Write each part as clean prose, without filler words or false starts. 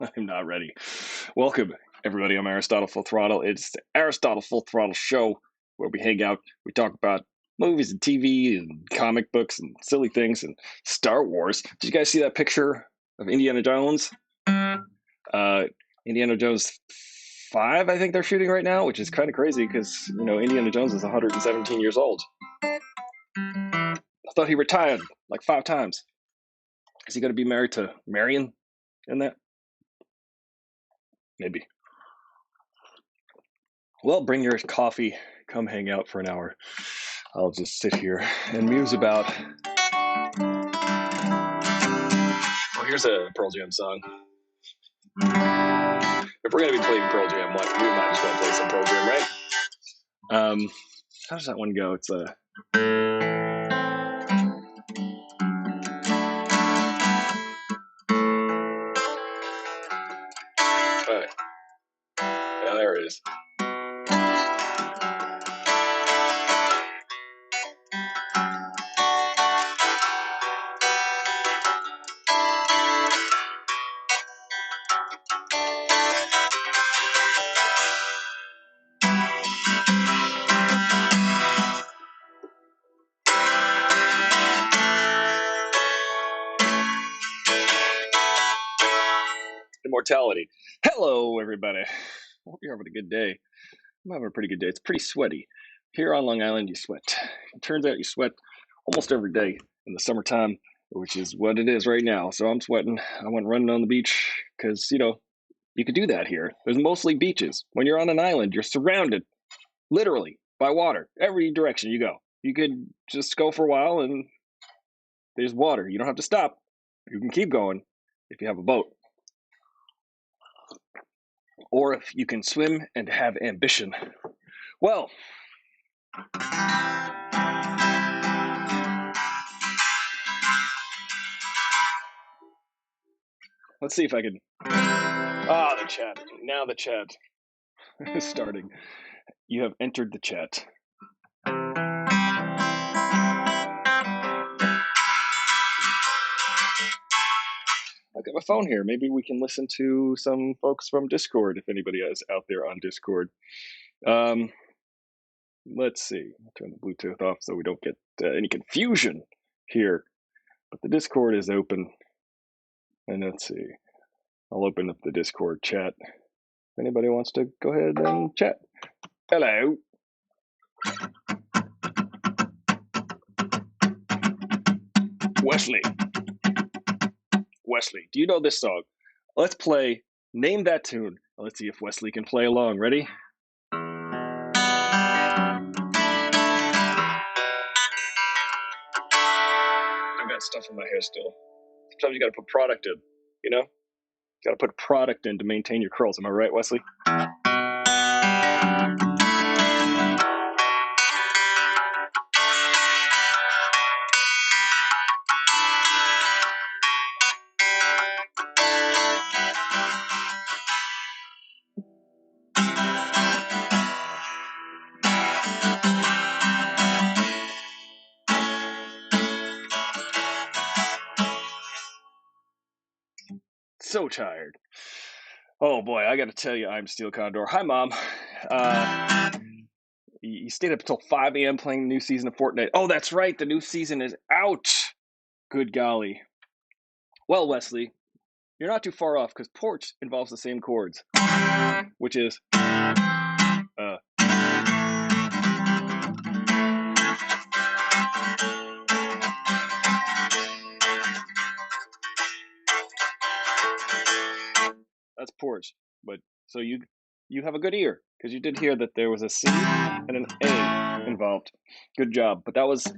I'm not ready. Welcome, everybody. I'm Aristotle Full Throttle. It's the Aristotle Full Throttle show where we hang out. We talk about movies and TV and comic books and silly things and Star Wars. Did you guys see that picture of Indiana Jones? Indiana Jones 5, I think they're shooting right now, which is kind of crazy because, Indiana Jones is 117 years old. I thought he retired like 5 times. Is he going to be married to Marion in that? Maybe. Well, bring your coffee. Come hang out for an hour. I'll just sit here and muse about. Oh, here's a Pearl Jam song. If we're going to be playing Pearl Jam, we might as well play some Pearl Jam, right? How does that one go? It's a... Right. Yeah, there it is. Immortality. Hello, everybody. Hope you're having a good day. I'm having a pretty good day. It's pretty sweaty. Here on Long Island, you sweat. It turns out you sweat almost every day in the summertime, which is what it is right now. So I'm sweating. I went running on the beach because, you could do that here. There's mostly beaches. When you're on an island, you're surrounded literally by water. Every direction you go. You could just go for a while and there's water. You don't have to stop. You can keep going if you have a boat. Or if you can swim and have ambition. Well, let's see if I can... the chat. Now the chat is starting. You have entered the chat. I've got my phone here. Maybe we can listen to some folks from Discord if anybody is out there on Discord. Let's see. I'll turn the Bluetooth off so we don't get any confusion here. But the Discord is open. And let's see. I'll open up the Discord chat. If anybody wants to go ahead and chat. Hello. Wesley, do you know this song? Let's play Name That Tune. Let's see if Wesley can play along. Ready? I've got stuff in my hair still. Sometimes you gotta put product in, You gotta put product in to maintain your curls. Am I right, Wesley? So tired. Oh boy, I gotta tell you, I'm Steel Condor. Hi, Mom. You stayed up until 5 a.m. playing the new season of Fortnite. Oh, that's right. The new season is out. Good golly. Well, Wesley, you're not too far off because porch involves the same chords, which is that's porch. But so you have a good ear because you did hear that there was a C and an A involved. Good job. But that was who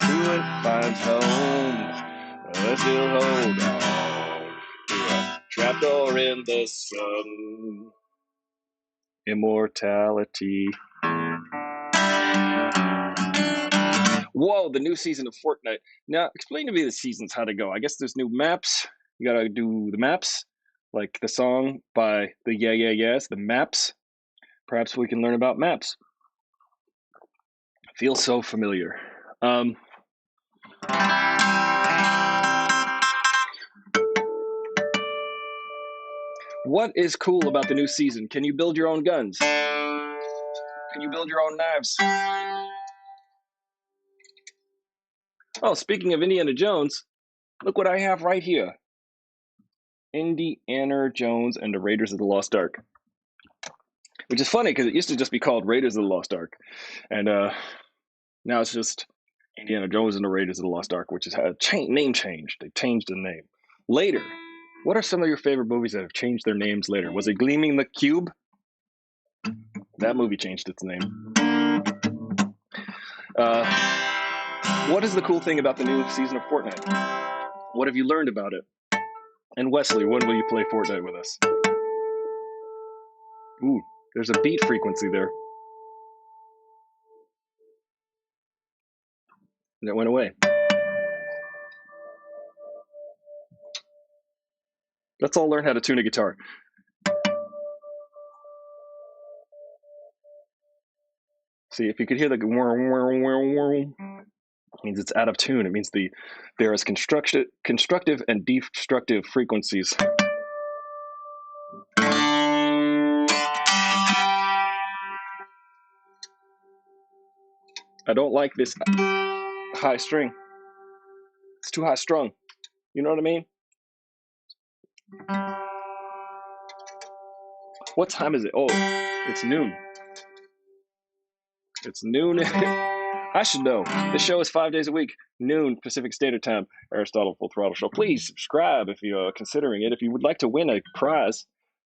it finds home. Still hold on to a trapdoor in the sun. Immortality. Whoa, the new season of Fortnite. Now, explain to me the seasons, how to go. I guess there's new maps. You gotta do the maps, like the song by the Yeah Yeah Yeahs, the maps. Perhaps we can learn about maps. Feels so familiar. What is cool about the new season? Can you build your own guns? Can you build your own knives? Oh, speaking of Indiana Jones, look what I have right here. Indiana Jones and the Raiders of the Lost Ark. Which is funny because it used to just be called Raiders of the Lost Ark. And now it's just Indiana Jones and the Raiders of the Lost Ark, which has had a name change. They changed the name. Later, what are some of your favorite movies that have changed their names later? Was it Gleaming the Cube? That movie changed its name. What is the cool thing about the new season of Fortnite? What have you learned about it? And Wesley, when will you play Fortnite with us? Ooh, there's a beat frequency there. That went away. Let's all learn how to tune a guitar. See, if you could hear the means it's out of tune. It means there is constructive and destructive frequencies. I don't like this high string. It's too high strung. You know what I mean? What time is it? Oh, it's noon. It's noon. I should know. This show is 5 days a week, noon Pacific Standard Time. Aristotle Full Throttle Show. Please subscribe if you're considering it. If you would like to win a prize,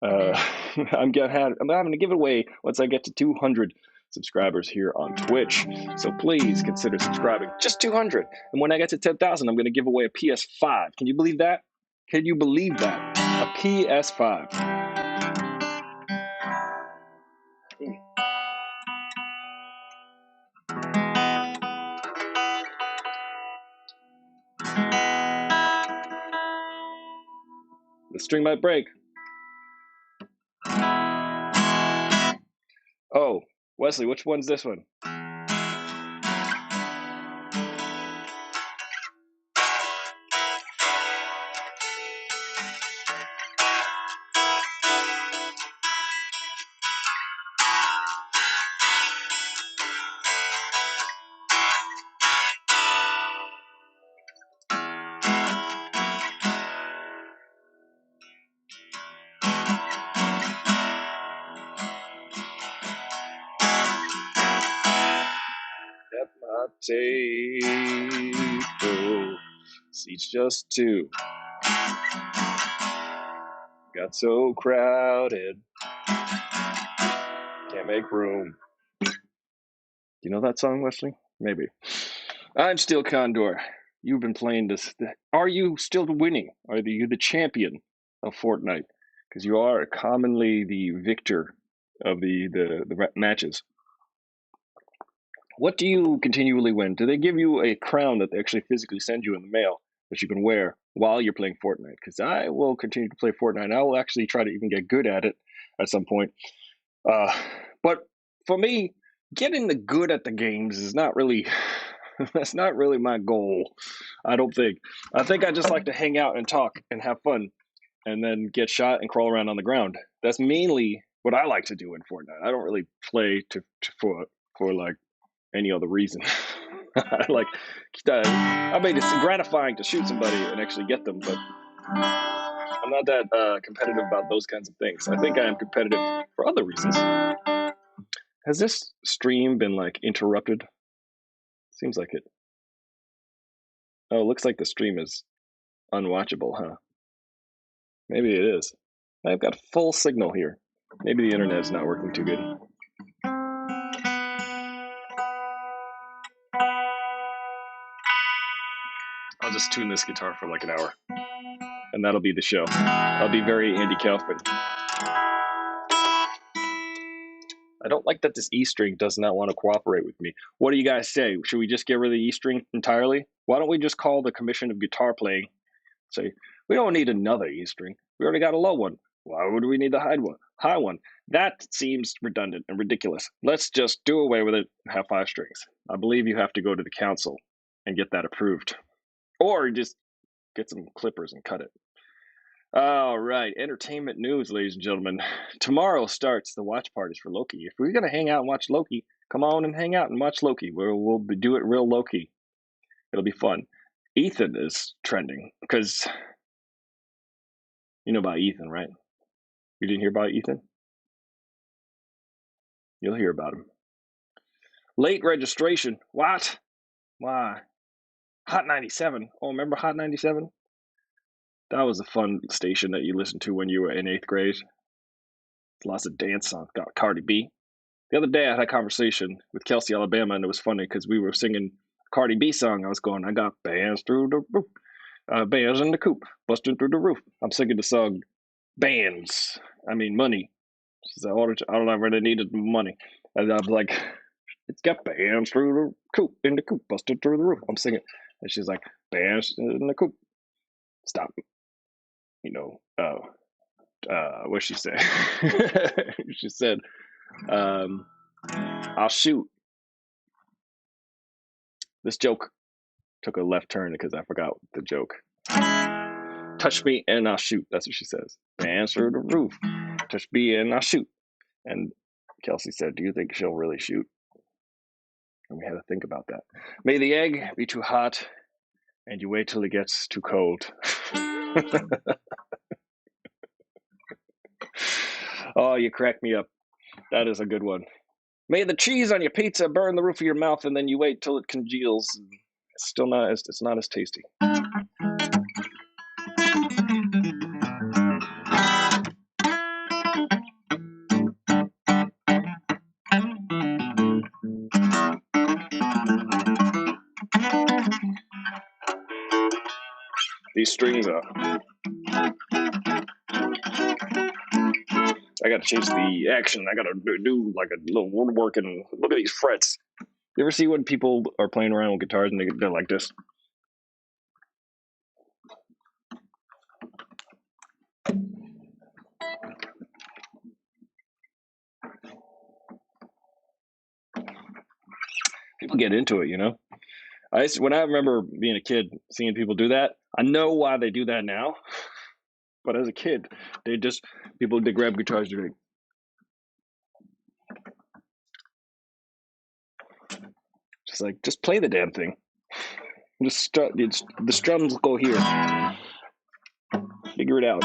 I'm having to give it away once I get to 200 subscribers here on Twitch. So please consider subscribing. Just 200. And when I get to 10,000, I'm going to give away a PS5. Can you believe that? Can you believe that? A PS5. The string might break. Oh, Wesley, which one's this one? Table, seats just two. Got so crowded, can't make room. You know that song, Wesley? Maybe. I'm still Condor. You've been playing this. Are you still winning? Are you the champion of Fortnite? Because you are commonly the victor of the matches. What do you continually win? Do they give you a crown that they actually physically send you in the mail that you can wear while you're playing Fortnite? Because I will continue to play Fortnite. I will actually try to even get good at it at some point. But for me, getting the good at the games is not really that's not really my goal. I don't think. I think I just like to hang out and talk and have fun and then get shot and crawl around on the ground. That's mainly what I like to do in Fortnite. I don't really play for like any other reason. Like, I mean, it's gratifying to shoot somebody and actually get them, but I'm not that competitive about those kinds of things. I think I am competitive for other reasons. Has this stream been like interrupted? Seems like it. Oh, it looks like the stream is unwatchable, huh? Maybe it is. I've got full signal here. Maybe the internet is not working too good. I'll just tune this guitar for like an hour, and that'll be the show. I'll be very Andy Kaufman. I don't like that this E string does not want to cooperate with me. What do you guys say? Should we just get rid of the E string entirely? Why don't we just call the Commission of Guitar Playing? Say, we don't need another E string. We already got a low one. Why would we need the high one? That seems redundant and ridiculous. Let's just do away with it and have 5 strings. I believe you have to go to the council and get that approved. Or just get some clippers and cut it. All right, entertainment news, ladies and gentlemen. Tomorrow starts the watch parties for Loki. If we're gonna hang out and watch Loki, come on and hang out and watch Loki. Do it real low key. It'll be fun. Ethan is trending because you know about Ethan, right? You didn't hear about Ethan? You'll hear about him. Late registration. What? Why? Hot 97. Oh, remember Hot 97? That was a fun station that you listened to when you were in 8th grade. Lots of dance songs. Got Cardi B. The other day I had a conversation with Kelsey, Alabama, and it was funny because we were singing Cardi B song. I was going, I got bands through the roof, bands in the coop, busting through the roof. I'm singing the song, bands. I mean, money. She said, I don't know, really needed money. And I was like, it's got bands through the coop, in the coop, busted through the roof. I'm singing. And she's like, bands in the coop. Stop. You know, what she said? She said, I'll shoot. This joke took a left turn because I forgot the joke. Touch me and I'll shoot. That's what she says. Bands through the roof. Touch me and I'll shoot. And Kelsey said, do you think she'll really shoot? And we had to think about that. May the egg be too hot and you wait till it gets too cold. Oh, you crack me up. That is a good one. May the cheese on your pizza burn the roof of your mouth and then you wait till it congeals. It's still not as, it's not as tasty. These strings are. I gotta change the action. I gotta do like a little woodwork and look at these frets. You ever see when people are playing around with guitars and they're like this? People get into it, you know. When I remember being a kid, seeing people do that, I know why they do that now. But as a kid, they grab guitars, they're like, just play the damn thing. The strums go here. Figure it out.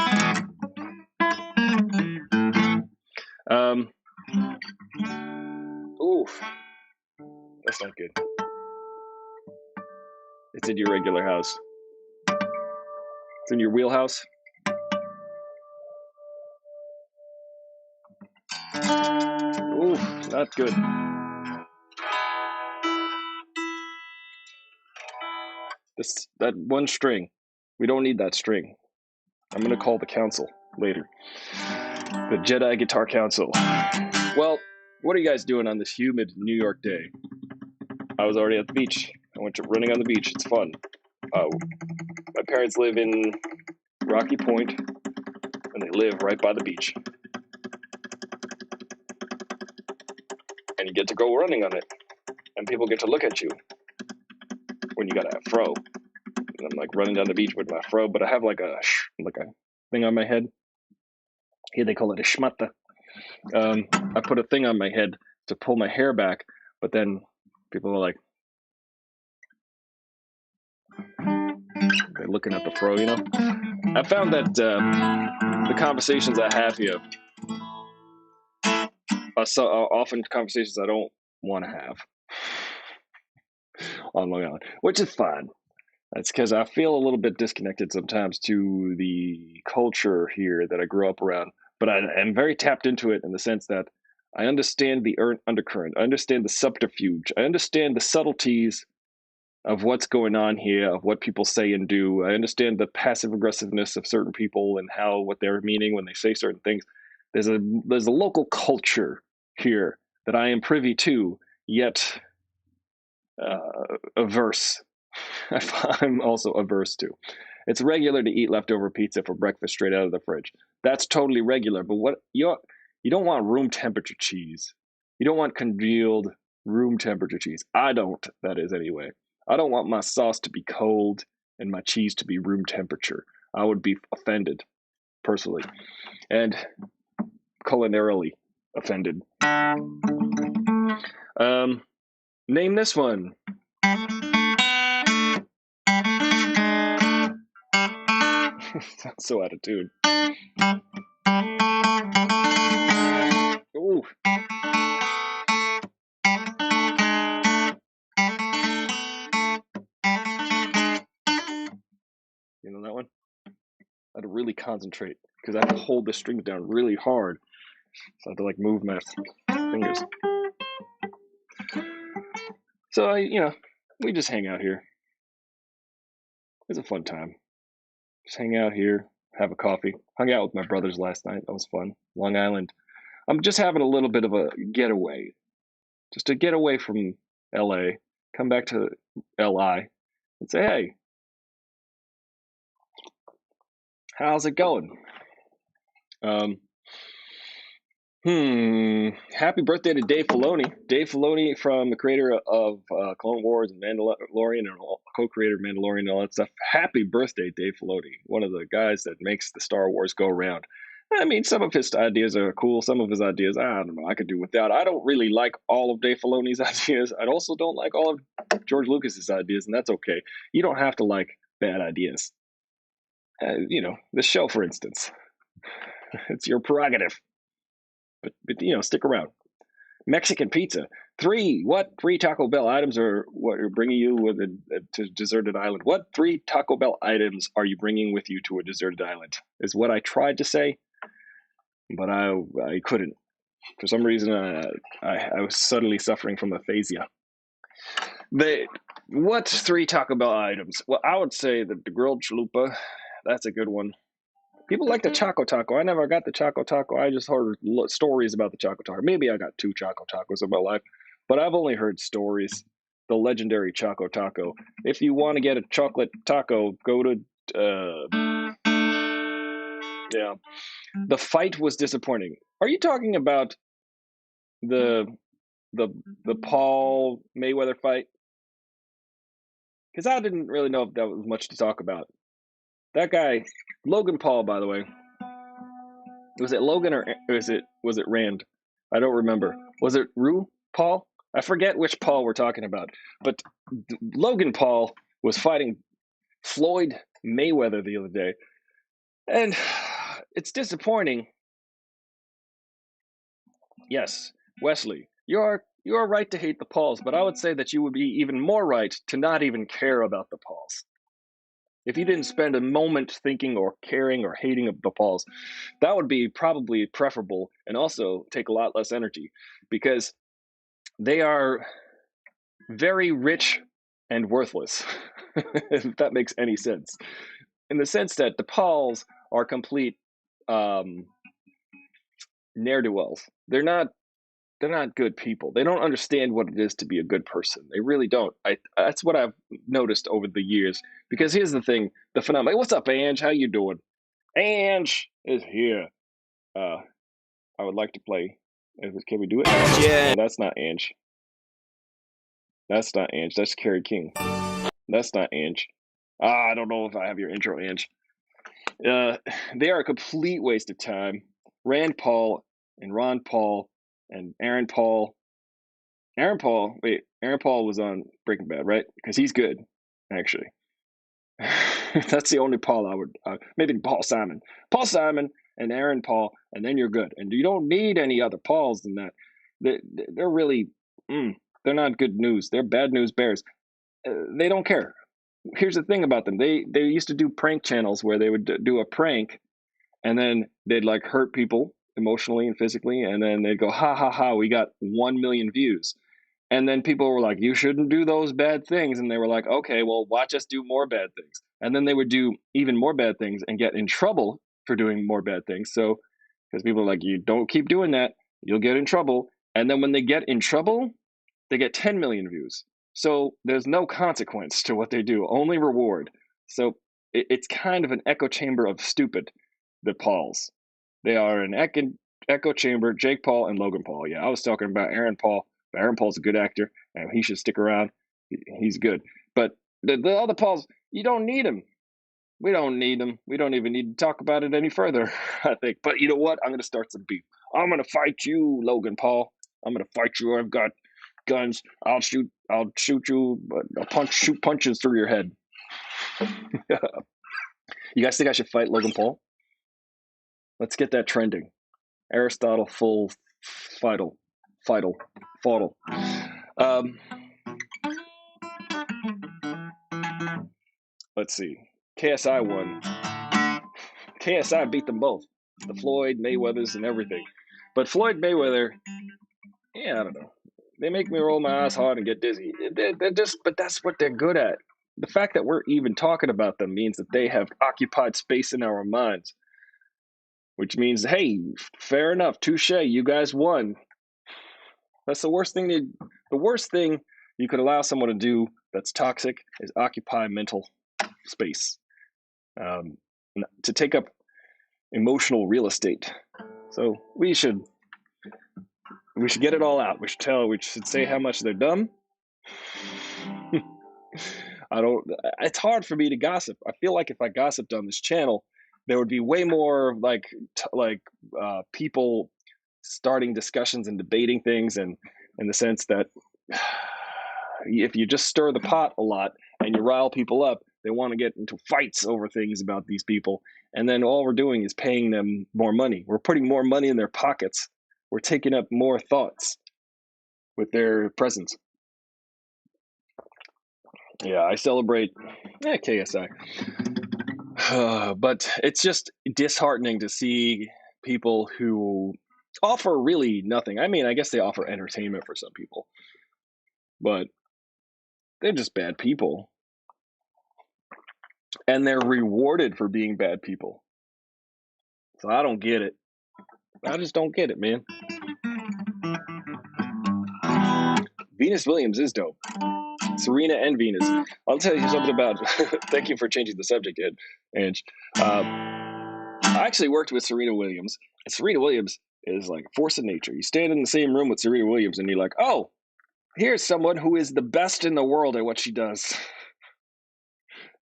Oof. That's not good. It's in your regular house. It's in your wheelhouse. Oof, not good. That one string. We don't need that string. I'm gonna call the council later. The Jedi Guitar Council. Well, what are you guys doing on this humid New York day? I was already at the beach. I went running on the beach. It's fun. My parents live in Rocky Point, and they live right by the beach. And you get to go running on it, and people get to look at you when you got a fro. And I'm like running down the beach with my fro, but I have like a thing on my head. Here they call it a schmatta. I put a thing on my head to pull my hair back, but then people are like, they're looking at the fro, you know? I found that the conversations I have here are often conversations I don't want to have on Long Island, which is fine. That's because I feel a little bit disconnected sometimes to the culture here that I grew up around, but I am very tapped into it in the sense that I understand the undercurrent, I understand the subterfuge, I understand the subtleties of what's going on here, of what people say and do. I understand the passive aggressiveness of certain people and what they're meaning when they say certain things. There's a local culture here that I am privy to, yet averse. I'm also averse to. It's regular to eat leftover pizza for breakfast straight out of the fridge. That's totally regular. But what you don't want room temperature cheese. You don't want congealed room temperature cheese. I don't. That is anyway. I don't want my sauce to be cold and my cheese to be room temperature. I would be offended. personally, and culinarily offended. Name this one. Sounds so out of tune. Ooh. You know that one? I had to really concentrate because I have to hold the strings down really hard. So I have to like move my fingers. So we just hang out here. It's a fun time. Just hang out here, have a coffee. Hung out with my brothers last night. That was fun. Long Island. I'm just having a little bit of a getaway. Just to get away from LA, come back to LI and say, hey, how's it going? Happy birthday to Dave Filoni. Dave Filoni, from the creator of Clone Wars and Mandalorian, and co-creator of Mandalorian and all that stuff. Happy birthday, Dave Filoni. One of the guys that makes the Star Wars go round. I mean, some of his ideas are cool. Some of his ideas, I don't know, I could do without. I don't really like all of Dave Filoni's ideas. I also don't like all of George Lucas's ideas, and that's okay. You don't have to like bad ideas. The show, for instance. It's your prerogative. But stick around. Mexican pizza. 3 Taco Bell items are what are bringing you to deserted island? What 3 Taco Bell items are you bringing with you to a deserted island? Is what I tried to say, but I couldn't. For some reason, I was suddenly suffering from aphasia. What 3 Taco Bell items? Well, I would say that the grilled chalupa, that's a good one. People like the Choco Taco. I never got the Choco Taco. I just heard stories about the Choco Taco. Maybe I got 2 Choco Tacos in my life, but I've only heard stories. The legendary Choco Taco. If you want to get a chocolate taco, go to yeah. The fight was disappointing. Are you talking about the Paul Mayweather fight? Because I didn't really know if that was much to talk about. That guy, Logan Paul, by the way. Was it Logan or was it Rand? I don't remember. Was it Rue Paul? I forget which Paul we're talking about. But Logan Paul was fighting Floyd Mayweather the other day. And it's disappointing. Yes, Wesley, you're right to hate the Pauls, but I would say that you would be even more right to not even care about the Pauls. If you didn't spend a moment thinking or caring or hating of the Pauls, that would be probably preferable and also take a lot less energy, because they are very rich and worthless, if that makes any sense. In the sense that the Pauls are complete ne'er-do-wells. They're not good people. They don't understand what it is to be a good person. They really don't. That's what I've noticed over the years. Because here's the thing, the phenomenon. Hey, what's up, Ange? How you doing? Ange is here. I would like to play. Can we do it? Yeah. No, that's not Ange. That's not Ange. That's Carrie King. That's not Ange. I don't know if I have your intro, Ange. They are a complete waste of time. Rand Paul and Ron Paul and Aaron Paul. Aaron Paul was on Breaking Bad, right? Because he's good, actually. That's the only Paul I would, maybe Paul Simon. Paul Simon and Aaron Paul, and then you're good. And you don't need any other Pauls than that. They're really, they're not good news. They're bad news bears. They don't care. Here's the thing about them. They used to do prank channels where they would do a prank, and then they'd like hurt people emotionally and physically, and then they'd go, ha ha ha, we got 1 million views. And then people were like, you shouldn't do those bad things. And they were like, okay, well, watch us do more bad things. And then they would do even more bad things and get in trouble for doing more bad things. So, because people are like, you don't keep doing that, you'll get in trouble. And then when they get in trouble, they get 10 million views. So there's no consequence to what they do, only reward. So it's kind of an echo chamber of stupid, the Pauls. They are an echo chamber, Jake Paul and Logan Paul. Yeah, I was talking about Aaron Paul. Aaron Paul's a good actor, and he should stick around. He's good. But the other Pauls, you don't need him. We don't need them. We don't even need to talk about it any further, I think. But you know what? I'm going to start some beef. I'm going to fight you, Logan Paul. I'm going to fight you. I've got guns. I'll shoot you, but shoot punches through your head. You guys think I should fight Logan Paul? Let's get that trending. Aristotle full fightle. Let's see. KSI won. KSI beat them both. The Floyd Mayweathers and everything. But Floyd Mayweather, yeah, I don't know. They make me roll my eyes hard and get dizzy. But that's what they're good at. The fact that we're even talking about them means that they have occupied space in our minds, which means, hey, fair enough, touche, you guys won. That's the worst thing. The worst thing you could allow someone to do that's toxic is occupy mental space, to take up emotional real estate. So we should get it all out. We should say how much they're dumb. It's hard for me to gossip. I feel like if I gossiped on this channel, there would be way more people starting discussions and debating things, and in the sense that if you just stir the pot a lot and you rile people up, they want to get into fights over things about these people. And then all we're doing is paying them more money. We're putting more money in their pockets. We're taking up more thoughts with their presence. Yeah, I celebrate KSI. But it's just disheartening to see people who offer really nothing. I mean, I guess they offer entertainment for some people, but they're just bad people. And they're rewarded for being bad people. So I don't get it. I just don't get it, man. Venus Williams is dope. Serena and Venus. I'll tell you something about. Thank you for changing the subject, Ed. Ange. I actually worked with Serena Williams, and Serena Williams is like a force of nature. You stand in the same room with Serena Williams, and you're like, oh, here's someone who is the best in the world at what she does,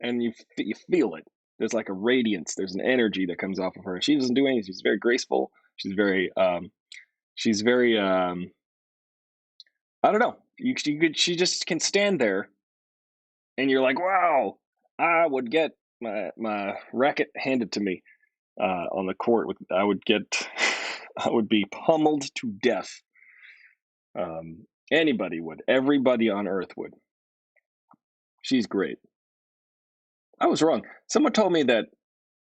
and you feel it. There's like a radiance. There's an energy that comes off of her. She doesn't do anything. She's very graceful. She's very. I don't know. She just can stand there, and you're like, wow. I would get my racket handed to me on the court. I would be pummeled to death. Anybody would. Everybody on earth would. She's great. I was wrong. Someone told me that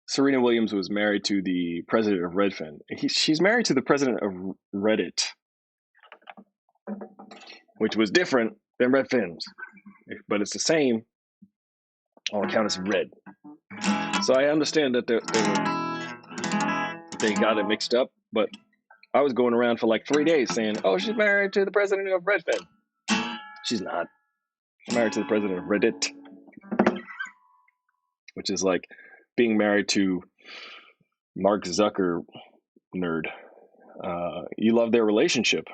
Serena Williams was married to the president of Redfin. She's married to the president of Reddit, which was different than Redfins, but it's the same. All account as red. So I understand that they got it mixed up, but I was going around for like 3 days saying, oh, she's married to the president of Redfin. She's not. She's married to the president of Reddit, which is like being married to Mark Zucker nerd. You love their relationship.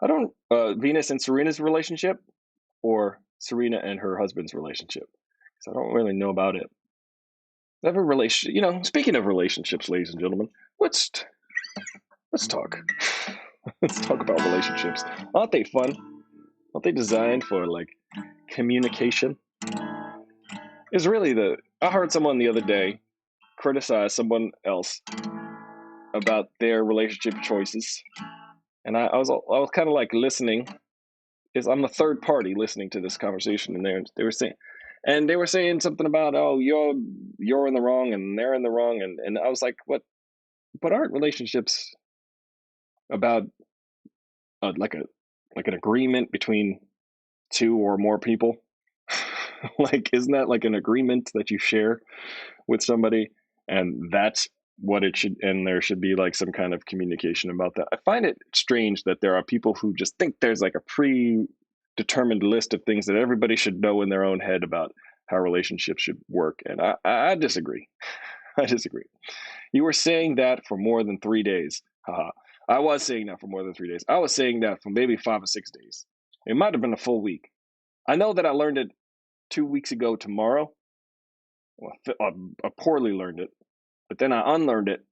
I don't. Venus and Serena's relationship, or Serena and her husband's relationship, because I don't really know about it. They have a relation. Speaking of relationships, ladies and gentlemen, let's talk. Let's talk about relationships. Aren't they fun? Aren't they designed for like communication? It's really I heard someone the other day criticize someone else about their relationship choices, and I was kind of like listening, because I'm the third party listening to this conversation, and they were saying something about, oh, you're in the wrong and they're in the wrong, and I was like, what? But aren't relationships about like an agreement between two or more people? Like, isn't that like an agreement that you share with somebody, and that's what it should, and there should be like some kind of communication about that. I find it strange that there are people who just think there's like a predetermined list of things that everybody should know in their own head about how relationships should work, and I disagree. I disagree. You were saying that for more than 3 days. Haha. I was saying that for more than 3 days. I was saying that for maybe 5 or 6 days. It might have been a full week. I know that I learned it 2 weeks ago tomorrow, Well, I poorly learned it, but then I unlearned it.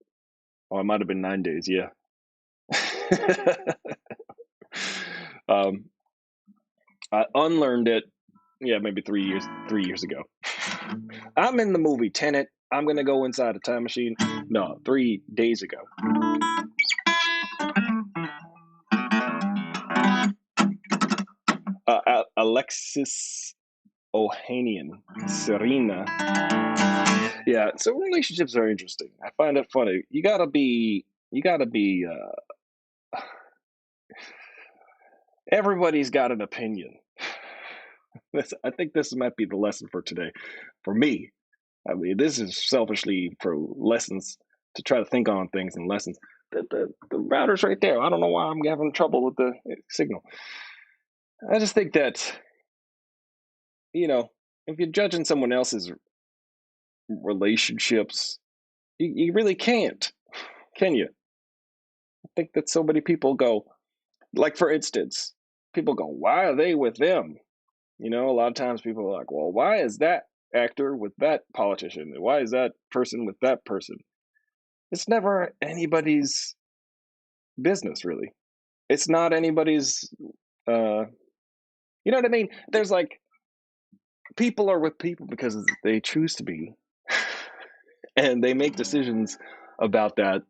Oh, it might have been 9 days. Yeah. I unlearned it. Yeah, maybe 3 years. 3 years ago. I'm in the movie Tenet. I'm gonna go inside a time machine. No, 3 days ago. Alexis Ohanian, Serena. Yeah, so relationships are interesting. I find it funny. You gotta be. Everybody's got an opinion. I think this might be the lesson for today, for me. I mean, this is selfishly for lessons to try to think on things and lessons. The router's right there. I don't know why I'm having trouble with the signal. I just think that, if you're judging someone else's relationships, you really can't, can you? I think that so many people go, like, for instance, people go, why are they with them? A lot of times people are like, well, why is that actor with that politician? Why is that person with that person? It's never anybody's business, really. It's not anybody's, you know what I mean? There's like, people are with people because they choose to be, and they make decisions about that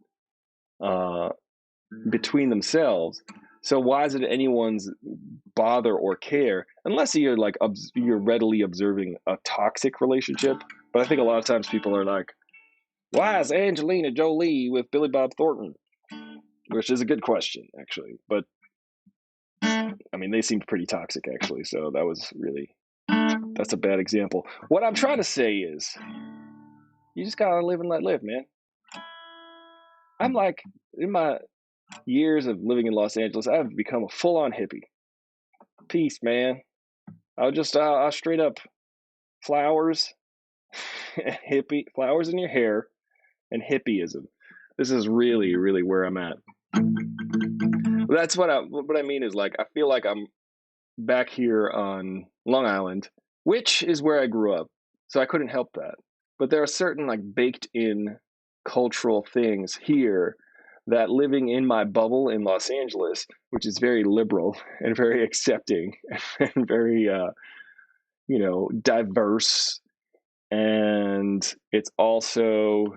between themselves. So why is it anyone's bother or care, unless you're like you're readily observing a toxic relationship? But I think a lot of times people are like, why is Angelina Jolie with Billy Bob Thornton? Which is a good question, actually. But I mean, they seemed pretty toxic, actually. So that's a bad example. What I'm trying to say is, you just gotta live and let live, man. I'm like, in my years of living in Los Angeles, I've become a full-on hippie. Peace, man. I'll straight up flowers, hippie, flowers in your hair, and hippieism. This is really, really where I'm at. That's what I mean is, like, I feel like I'm back here on Long Island, which is where I grew up. So I couldn't help that. But there are certain, like, baked in cultural things here that living in my bubble in Los Angeles, which is very liberal and very accepting and very diverse, and it's also,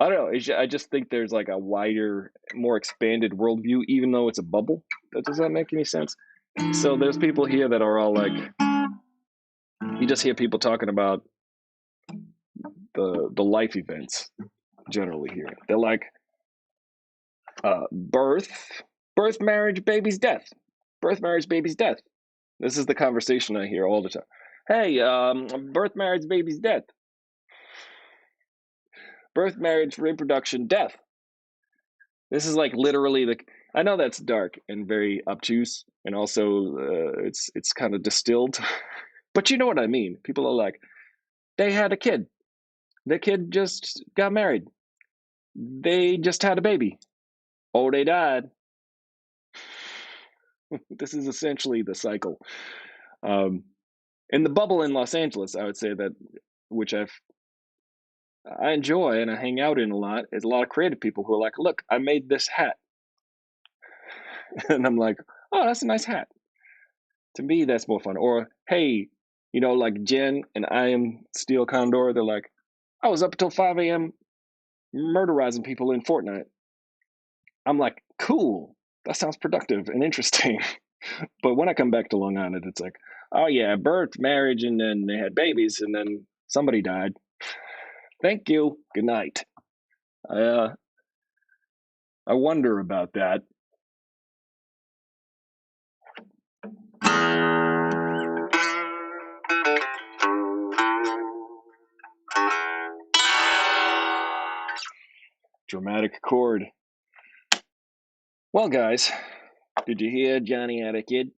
I don't know, I just think there's like a wider, more expanded worldview, even though it's a bubble. Does that make any sense? So there's people here that are all like, you just hear people talking about the life events generally here. They're like, birth, marriage, baby's death. Birth, marriage, baby's death. This is the conversation I hear all the time. Hey, birth, marriage, baby's death. Birth, marriage, reproduction, death. This is like literally I know that's dark and very obtuse, and also it's kind of distilled, but you know what I mean. People are like, they had a kid. The kid just got married. They just had a baby. Oh, they died. This is essentially the cycle. In the bubble in Los Angeles, I would say that, which I enjoy and I hang out in a lot, is a lot of creative people who are like, look, I made this hat. And I'm like, oh, that's a nice hat. To me, that's more fun. Or, hey, like Jen and I Am Steel Condor, they're like, I was up until 5 a.m. murderizing people in Fortnite. I'm like, cool. That sounds productive and interesting. But when I come back to Long Island, it's like, oh yeah, birth, marriage, and then they had babies, and then somebody died. Thank you. Good night. I wonder about that. Dramatic chord. Well, guys, did you hear Johnny had a kid?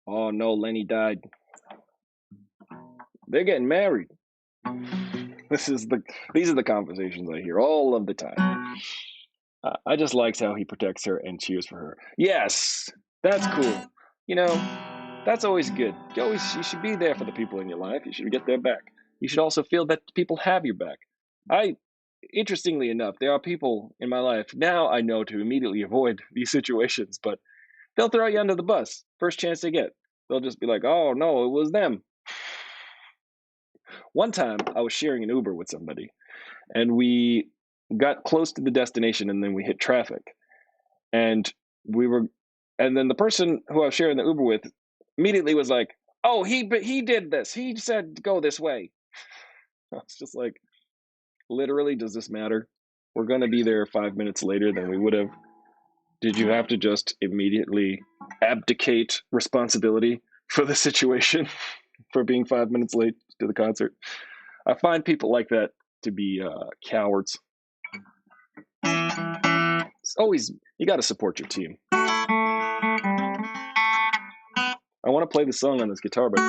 Oh no, Lenny died. They're getting married. These are the conversations I hear all of the time. I just likes how he protects her and cheers for her. Yes, that's cool. That's always good. You should be there for the people in your life. You should get their back. you should also feel that people have your back. Interestingly enough, there are people in my life now I know to immediately avoid these situations, but they'll throw you under the bus first chance they get. They'll just be like, oh no, it was them. One time I was sharing an Uber with somebody and we got close to the destination and then we hit traffic. And then the person who I was sharing the Uber with immediately was like, oh, he did this. He said go this way. I was just like, literally, does this matter? We're going to be there 5 minutes later than we would have. Did you have to just immediately abdicate responsibility for the situation for being 5 minutes late to the concert? I find people like that to be cowards. It's always, you got to support your team. I want to play the song on this guitar, but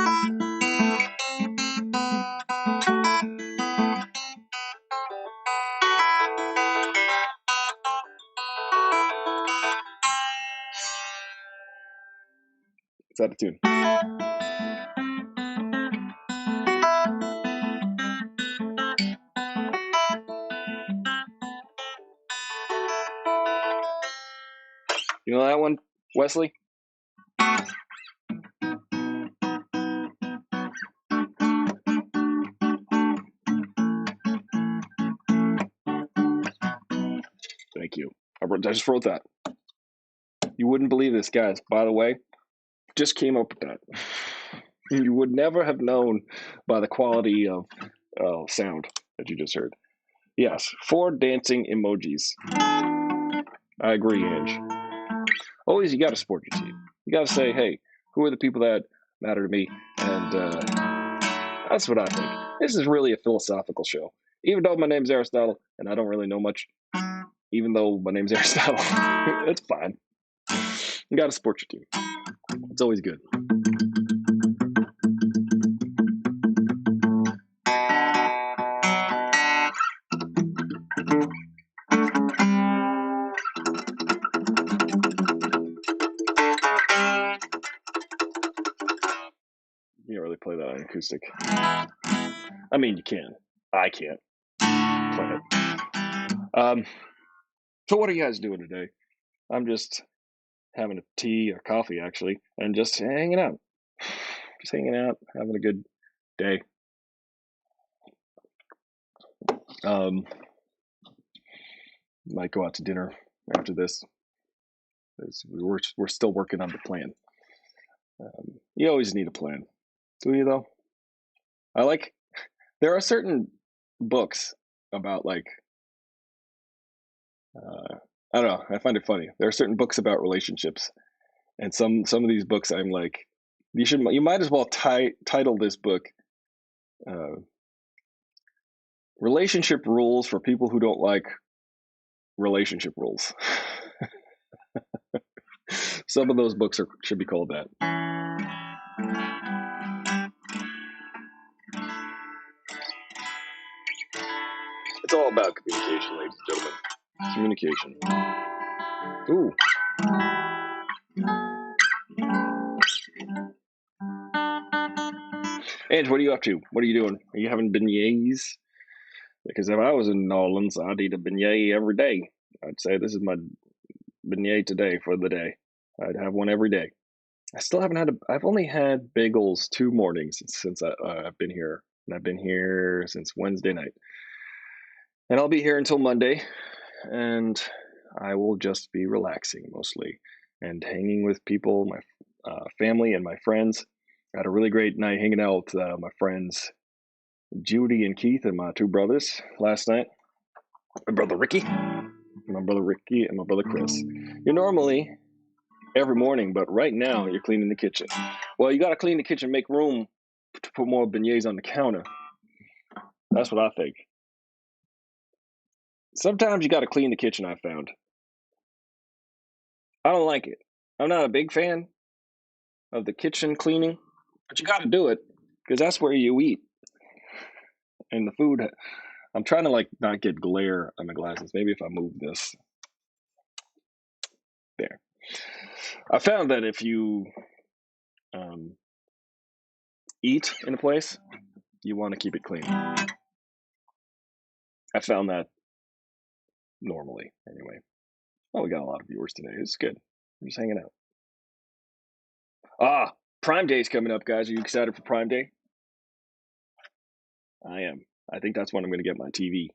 it's out of tune. You know that one, Wesley? Thank you. I just wrote that. You wouldn't believe this, guys. By the way, just came up with that. You would never have known by the quality of sound that you just heard. Yes, 4 dancing emojis. I agree, Ange. Always, you got to support your team. You got to say, hey, who are the people that matter to me? And that's what I think. This is really a philosophical show. Even though my name's Aristotle and I don't really know much, even though my name's Aristotle, it's fine. You got to support your team. It's always good. You can't really play that on acoustic. I mean, you can. I can't play it. So what are you guys doing today? I'm just having a tea or coffee, actually, and just hanging out. Just hanging out, having a good day. Might go out to dinner after this. We're still working on the plan. You always need a plan, do you? Though there are certain books about like I don't know. I find it funny. There are certain books about relationships, and some of these books I'm like, you might as well title this book "Relationship Rules for People Who Don't Like Relationship Rules." Some of those books should be called that. It's all about communication, ladies and gentlemen. Communication. Ooh. Ange, what are you up to? What are you doing? Are you having beignets? Because if I was in New Orleans, I'd eat a beignet every day. I'd say this is my beignet today for the day. I'd have one every day. I still haven't had I've only had bagels 2 mornings since I've been here. And I've been here since Wednesday night. And I'll be here until Monday. And I will just be relaxing mostly and hanging with people, my family and my friends. I had a really great night hanging out with my friends Judy and Keith and my 2 brothers last night. My brother Ricky, and my brother Chris. You're normally every morning, but right now you're cleaning the kitchen. Well, you got to clean the kitchen, make room to put more beignets on the counter. That's what I think. Sometimes you got to clean the kitchen, I found. I don't like it. I'm not a big fan of the kitchen cleaning, but you got to do it because that's where you eat. And the food, I'm trying to like not get glare on my glasses. Maybe if I move this. There. I found that if you eat in a place, you want to keep it clean. I found that normally, anyway. Oh, we got a lot of viewers today. It's good. We're just hanging out. Prime Day's coming up, guys. Are you excited for Prime Day? I am. I think that's when I'm going to get my TV.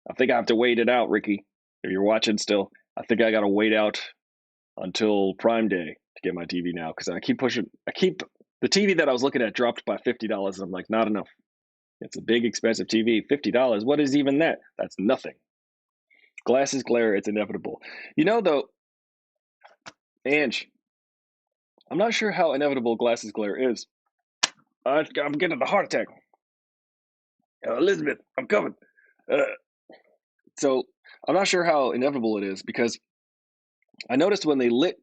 I think I have to wait it out, Ricky. If you're watching still, I think I got to wait out until Prime Day to get my TV now because I keep pushing. The TV that I was looking at dropped by $50. And I'm like, not enough. It's a big, expensive TV. $50. What is even that? That's nothing. Glasses glare. It's inevitable. You know, though, Ange, I'm not sure how inevitable glasses glare is. I'm getting a heart attack. Elizabeth, I'm coming. So I'm not sure how inevitable it is because I noticed when they lit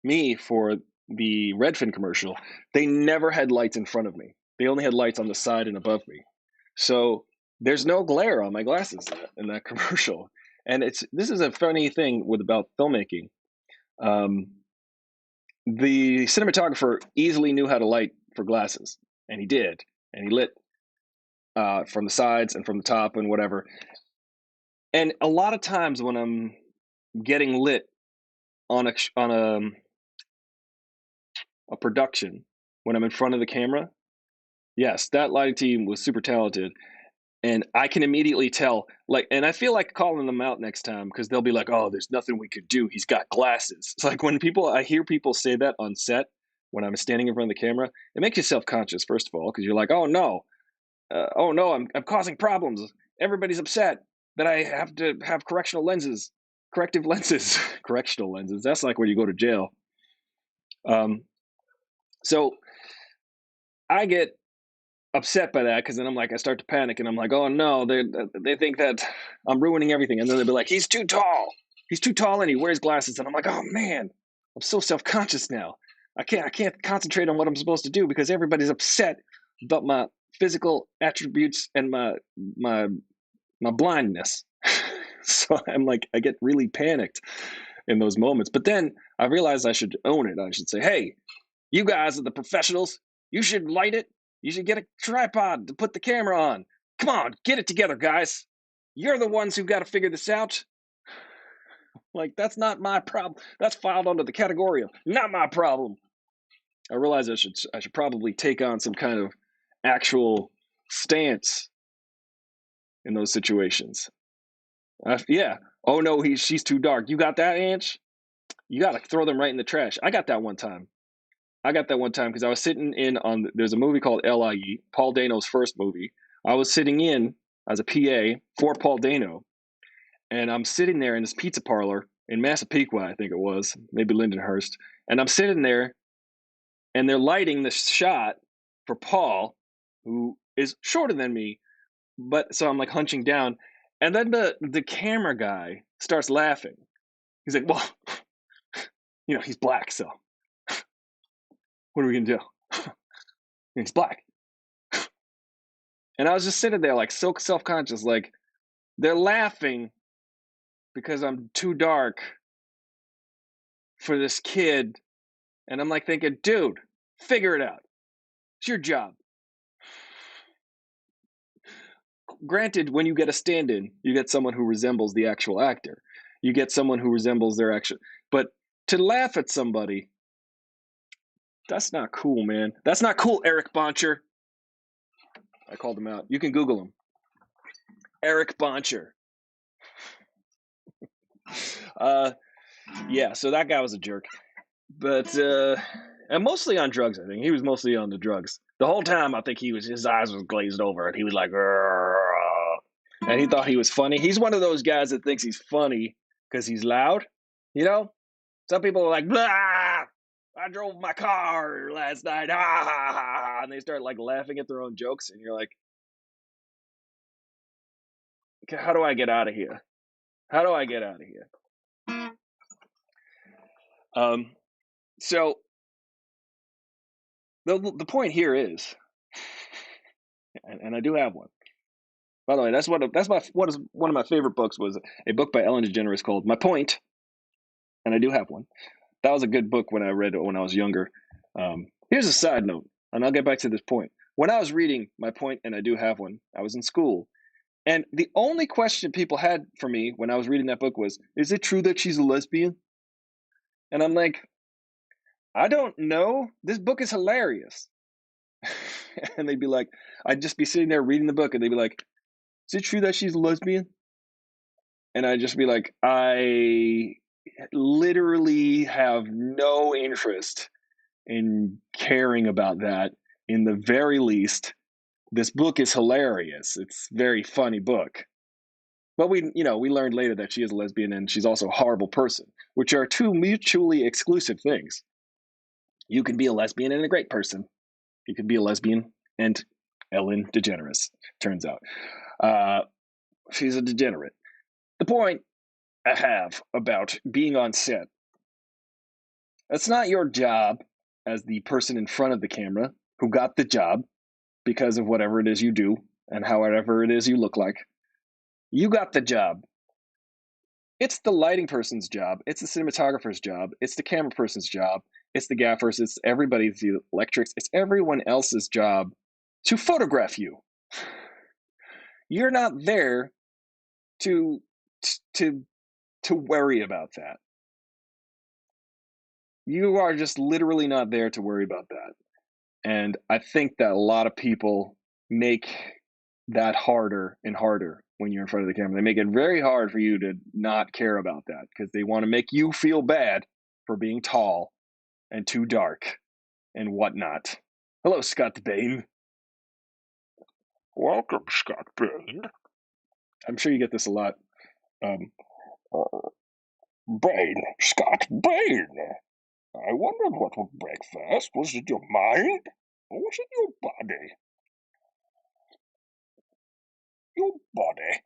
me for the Redfin commercial, they never had lights in front of me. They only had lights on the side and above me. So there's no glare on my glasses in that commercial. And this is a funny thing about filmmaking. The cinematographer easily knew how to light for glasses, and he did. And he lit from the sides and from the top and whatever. And a lot of times when I'm getting lit on a production, when I'm in front of the camera, yes, that lighting team was super talented. And I can immediately tell, and I feel like calling them out next time because they'll be like, "Oh, there's nothing we could do. He's got glasses." It's like when I hear people say that on set when I'm standing in front of the camera, it makes you self-conscious, first of all, because you're like, "Oh no, I'm causing problems. Everybody's upset that I have to have corrective lenses." Correctional lenses. That's like when you go to jail. So I get upset by that because then I start to panic and I'm like, oh no, they think that I'm ruining everything, and then they'll be like, he's too tall and he wears glasses, and I'm like, oh man, I'm so self-conscious now. I can't concentrate on what I'm supposed to do because everybody's upset about my physical attributes and my blindness. So I get really panicked in those moments, but then I realized I should own it. I should say, hey, you guys are the professionals. You should light it. You should get a tripod to put the camera on. Come on, get it together, guys. You're the ones who've got to figure this out. That's not my problem. That's filed under the category of not my problem. I realize I should probably take on some kind of actual stance in those situations. Yeah. Oh no, she's too dark. You got that, Ange? You got to throw them right in the trash. I got that one time because I was sitting in there's a movie called LIE, Paul Dano's first movie. I was sitting in as a PA for Paul Dano, and I'm sitting there in this pizza parlor in Massapequa, I think it was, maybe Lindenhurst, and I'm sitting there, and they're lighting the shot for Paul, who is shorter than me, but so I'm hunching down, and then the camera guy starts laughing. He's like, well, he's black, so what are we gonna do? He's black. And I was just sitting there so self-conscious, they're laughing because I'm too dark for this kid. And I'm thinking, dude, figure it out. It's your job. Granted, when you get a stand-in, you get someone who resembles the actual actor. You get someone who resembles their actual, but to laugh at somebody, that's not cool, man. That's not cool, Eric Boncher. I called him out. You can Google him. Eric Boncher. Yeah, so that guy was a jerk. But and mostly on drugs, I think. He was mostly on the drugs. The whole time I think his eyes was glazed over and he was like, and he thought he was funny. He's one of those guys that thinks he's funny because he's loud. Some people are like, blah, I drove my car last night, and they start laughing at their own jokes, and you're like, okay, how do I get out of here? So the point here is, and I do have one. By the way, one of my favorite books was a book by Ellen DeGeneres called My Point, and I do have one. That was a good book when I read it when I was younger. Here's a side note, and I'll get back to this point. when I was reading my point, and I do have one, I was in school. And the only question people had for me when I was reading that book was, is it true that she's a lesbian? And I'm like, I don't know. This book is hilarious. And they'd be like, I'd just be sitting there reading the book, and they'd be like, is it true that she's a lesbian? And I'd just be like, I literally have no interest in caring about that. In the very least, this book is hilarious. It's a very funny book. But we learned later that she is a lesbian and she's also a horrible person, which are two mutually exclusive things. You can be a lesbian and a great person. You can be a lesbian and Ellen DeGeneres, turns out. She's a degenerate. The point I have about being on set, it's not your job as the person in front of the camera who got the job because of whatever it is you do and however it is you look like. You got the job. It's the lighting person's job. It's the cinematographer's job. It's the camera person's job. It's the gaffers. It's everybody's, the electrics. It's everyone else's job to photograph you. You're not there to worry about that. You are just literally not there to worry about that. And I think that a lot of people make that harder and harder when you're in front of the camera. They make it very hard for you to not care about that because they want to make you feel bad for being tall and too dark and whatnot. Hello, Scott Bain. Welcome, Scott Bain. I'm sure you get this a lot. Bain, Scott Bain. I wondered what would break first. Was it your mind or was it your body? Your body.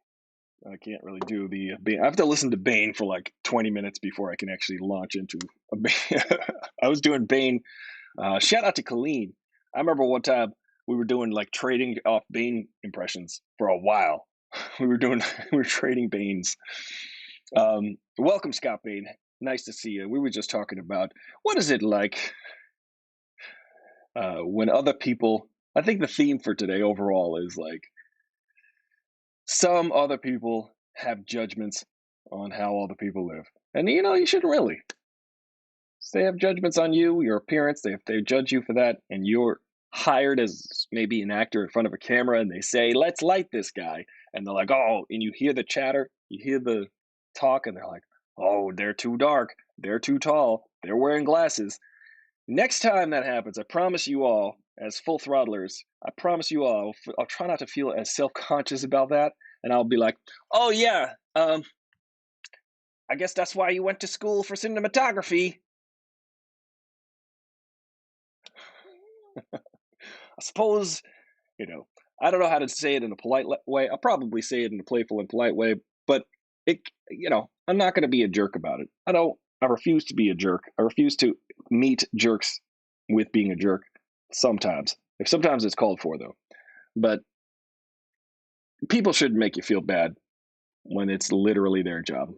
I can't really do the Bane. I have to listen to Bane for like 20 minutes before I can actually launch into a Bane. I was doing Bane. Shout out to Colleen. I remember one time we were doing like trading off Bane impressions for a while. We were trading Banes. Welcome, Scott Bane. Nice to see you. We were just talking about what is it like when other people. I think the theme for today overall is like some other people have judgments on how other people live, and you shouldn't really. They have judgments on you, your appearance. They judge you for that, and you're hired as maybe an actor in front of a camera, and they say, "Let's light this guy," and they're like, "Oh," and you hear the chatter, you hear the talk, and they're like, "Oh, they're too dark, they're too tall, they're wearing glasses." Next time that happens, I promise you all, as full throttlers, I promise you all, I'll try not to feel as self-conscious about that, and I'll be like, "Oh yeah, I guess that's why you went to school for cinematography." I suppose, I don't know how to say it in a polite way. I'll probably say it in a playful and polite way, but I'm not going to be a jerk about it. I refuse to be a jerk. I refuse to meet jerks with being a jerk sometimes. If sometimes it's called for, though. But people shouldn't make you feel bad when it's literally their job.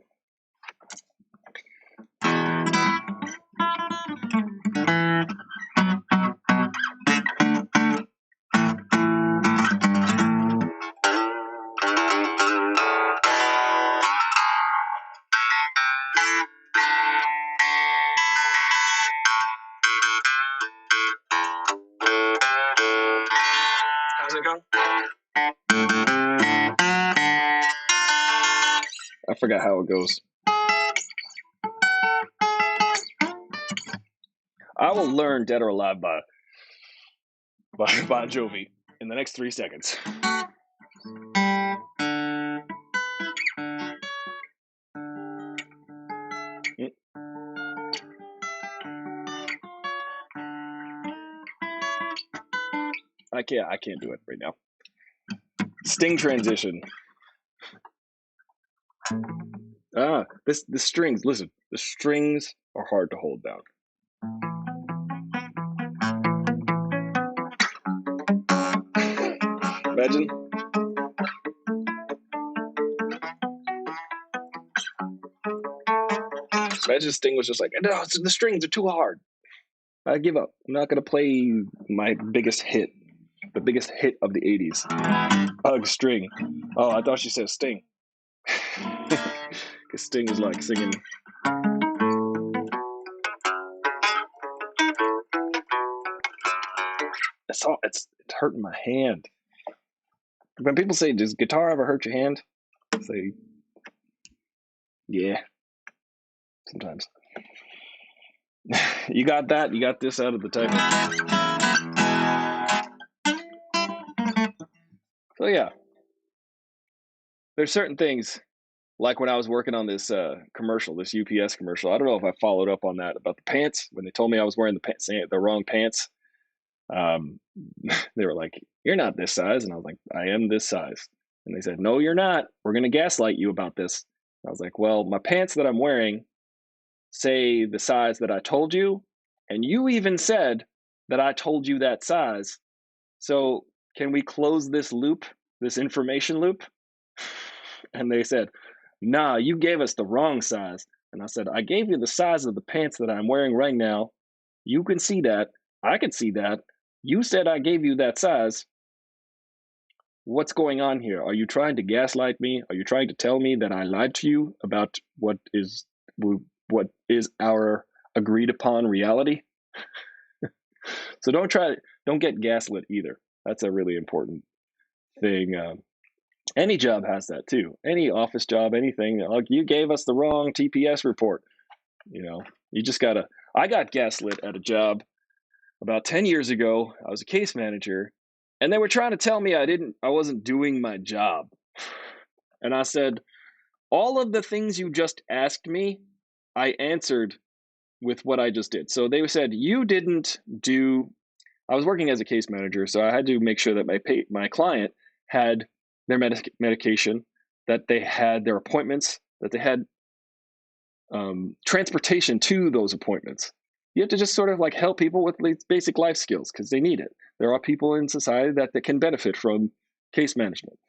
How's it going? I forgot how it goes. I will learn Dead or Alive by Bon Jovi in the next 3 seconds. I can't do it right now. Sting transition. The strings, listen, the strings are hard to hold down. Imagine. Imagine Sting was just like, no, the strings are too hard. I give up. I'm not going to play my biggest hit the biggest hit of the 80s. Bug String. Oh, I thought she said Sting. Because Sting was like singing. It's hurting my hand. When people say, does guitar ever hurt your hand? I say, yeah, sometimes. You got that? You got this out of the title. So yeah, there's certain things, like when I was working on this commercial, this UPS commercial. I don't know if I followed up on that about the pants, when they told me I was wearing the wrong pants. They were like, you're not this size. And I was like, I am this size. And they said, no, you're not. We're going to gaslight you about this. I was like, well, my pants that I'm wearing say the size that I told you. And you even said that I told you that size. So can we close this loop, this information loop? And they said, nah, you gave us the wrong size. And I said, I gave you the size of the pants that I'm wearing right now. You can see that. I can see that. You said I gave you that size. What's going on here? Are you trying to gaslight me? Are you trying to tell me that I lied to you about what is our agreed upon reality? So don't get gaslit either. That's a really important thing. Any job has that too. Any office job, anything. Like, you gave us the wrong TPS report. You just gotta. I got gaslit at a job about 10 years ago. I was a case manager, and they were trying to tell me I wasn't doing my job. And I said, all of the things you just asked me, I answered with what I just did. So they said, you didn't do. I was working as a case manager, so I had to make sure that my client had their medication, that they had their appointments, that they had transportation to those appointments. You have to just sort of like help people with basic life skills because they need it. There are people in society that can benefit from case management.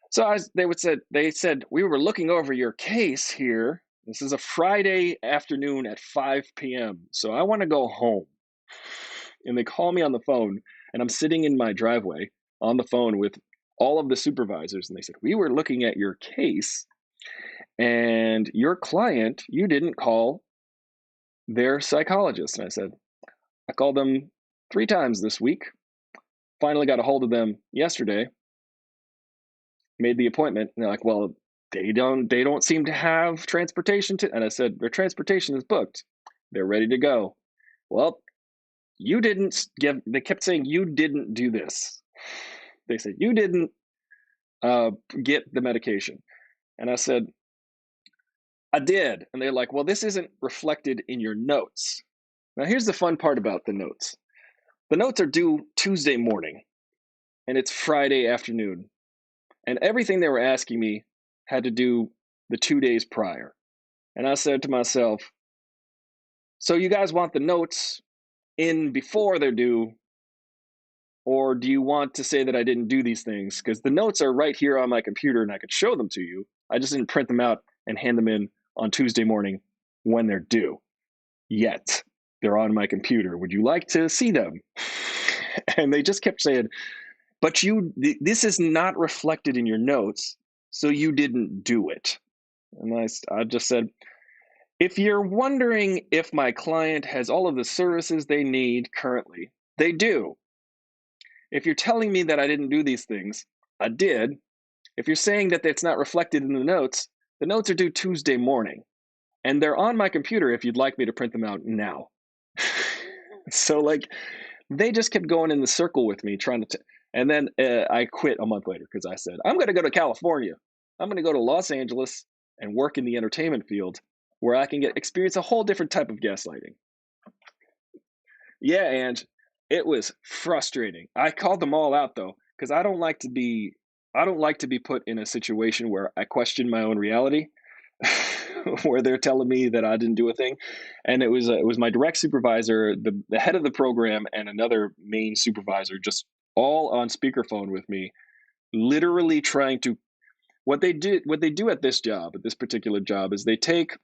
So they said, we were looking over your case here. This is a Friday afternoon at 5 p.m. So I want to go home. And they call me on the phone, and I'm sitting in my driveway on the phone with all of the supervisors. And they said, we were looking at your case, and your client, you didn't call their psychologist. And I said, I called them 3 times this week. Finally got a hold of them yesterday. Made the appointment. And they're like, well, they don't seem to have transportation to. And I said, their transportation is booked. They're ready to go. Well, you didn't give. They kept saying you didn't do this. They said you didn't get the medication. And I said, I did. And they're like, well, this isn't reflected in your notes. Now, here's the fun part about the notes. The notes are due Tuesday morning, and it's Friday afternoon. And everything they were asking me had to do the 2 days prior. And I said to myself, so you guys want the notes in before they're due, or do you want to say that I didn't do these things? Because the notes are right here on my computer, and I could show them to you. I just didn't print them out and hand them in on Tuesday morning when they're due. Yet they're on my computer. Would you like to see them? And they just kept saying, but this is not reflected in your notes, so you didn't do it. And I just said, if you're wondering if my client has all of the services they need currently, they do. If you're telling me that I didn't do these things, I did. If you're saying that it's not reflected in the notes are due Tuesday morning. And they're on my computer if you'd like me to print them out now. So like, they just kept going in the circle with me trying to, and then I quit a month later because I said, I'm going to go to California. I'm going to go to Los Angeles and work in the entertainment field where I can experience a whole different type of gaslighting. Yeah, and it was frustrating. I called them all out though, because I don't like to be put in a situation where I question my own reality. Where they're telling me that I didn't do a thing. And it was my direct supervisor, the head of the program, and another main supervisor, just all on speakerphone with me, literally trying to. What they do at this particular job, is they take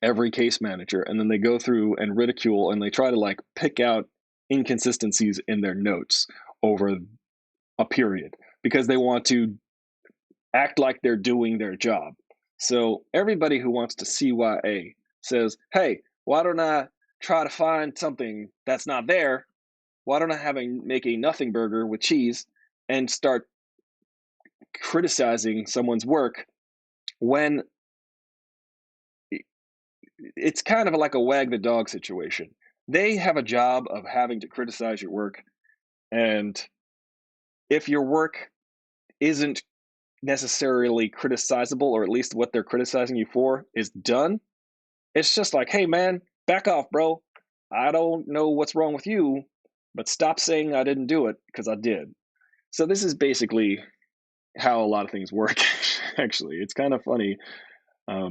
every case manager and then they go through and ridicule, and they try to like pick out inconsistencies in their notes over a period, because they want to act like they're doing their job. So everybody who wants to CYA says, hey, why don't I try to find something that's not there? Why don't I make a nothing burger with cheese and start criticizing someone's work when it's kind of like a wag the dog situation? They have a job of having to criticize your work, and if your work isn't necessarily criticizable, or at least what they're criticizing you for is done, it's just like, hey man, back off, bro. I don't know what's wrong with you, but stop saying I didn't do it, because I did. So this is basically how a lot of things work. Actually, it's kind of funny. I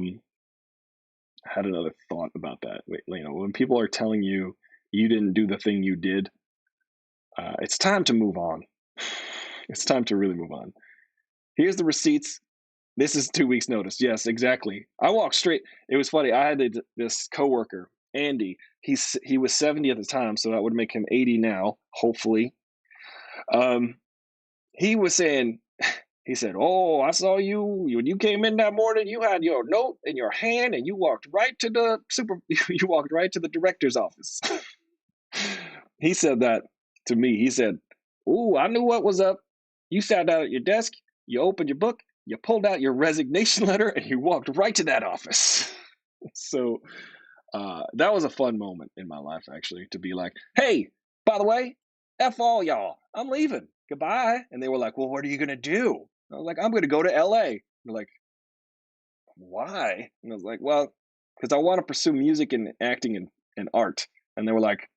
had another thought about that. When people are telling you you didn't do the thing you did, it's time to move on. It's time to really move on. Here's the receipts. This is 2 weeks' notice. Yes, exactly. I walked straight. It was funny. I had this coworker, Andy. He was 70 at the time, so that would make him 80 now, hopefully. He was saying, he said, "Oh, I saw you when you came in that morning. You had your note in your hand, and you walked right to the You walked right to the director's office." He said that to me. He said, "Ooh, I knew what was up. You sat down at your desk. You opened your book. You pulled out your resignation letter, and you walked right to that office." So that was a fun moment in my life, actually, to be like, "Hey, by the way, F all y'all. I'm leaving. Goodbye." And they were like, "Well, what are you going to do?" I was like, "I'm going to go to LA." They're like, "Why?" And I was like, "Well, because I want to pursue music and acting and art." And they were like,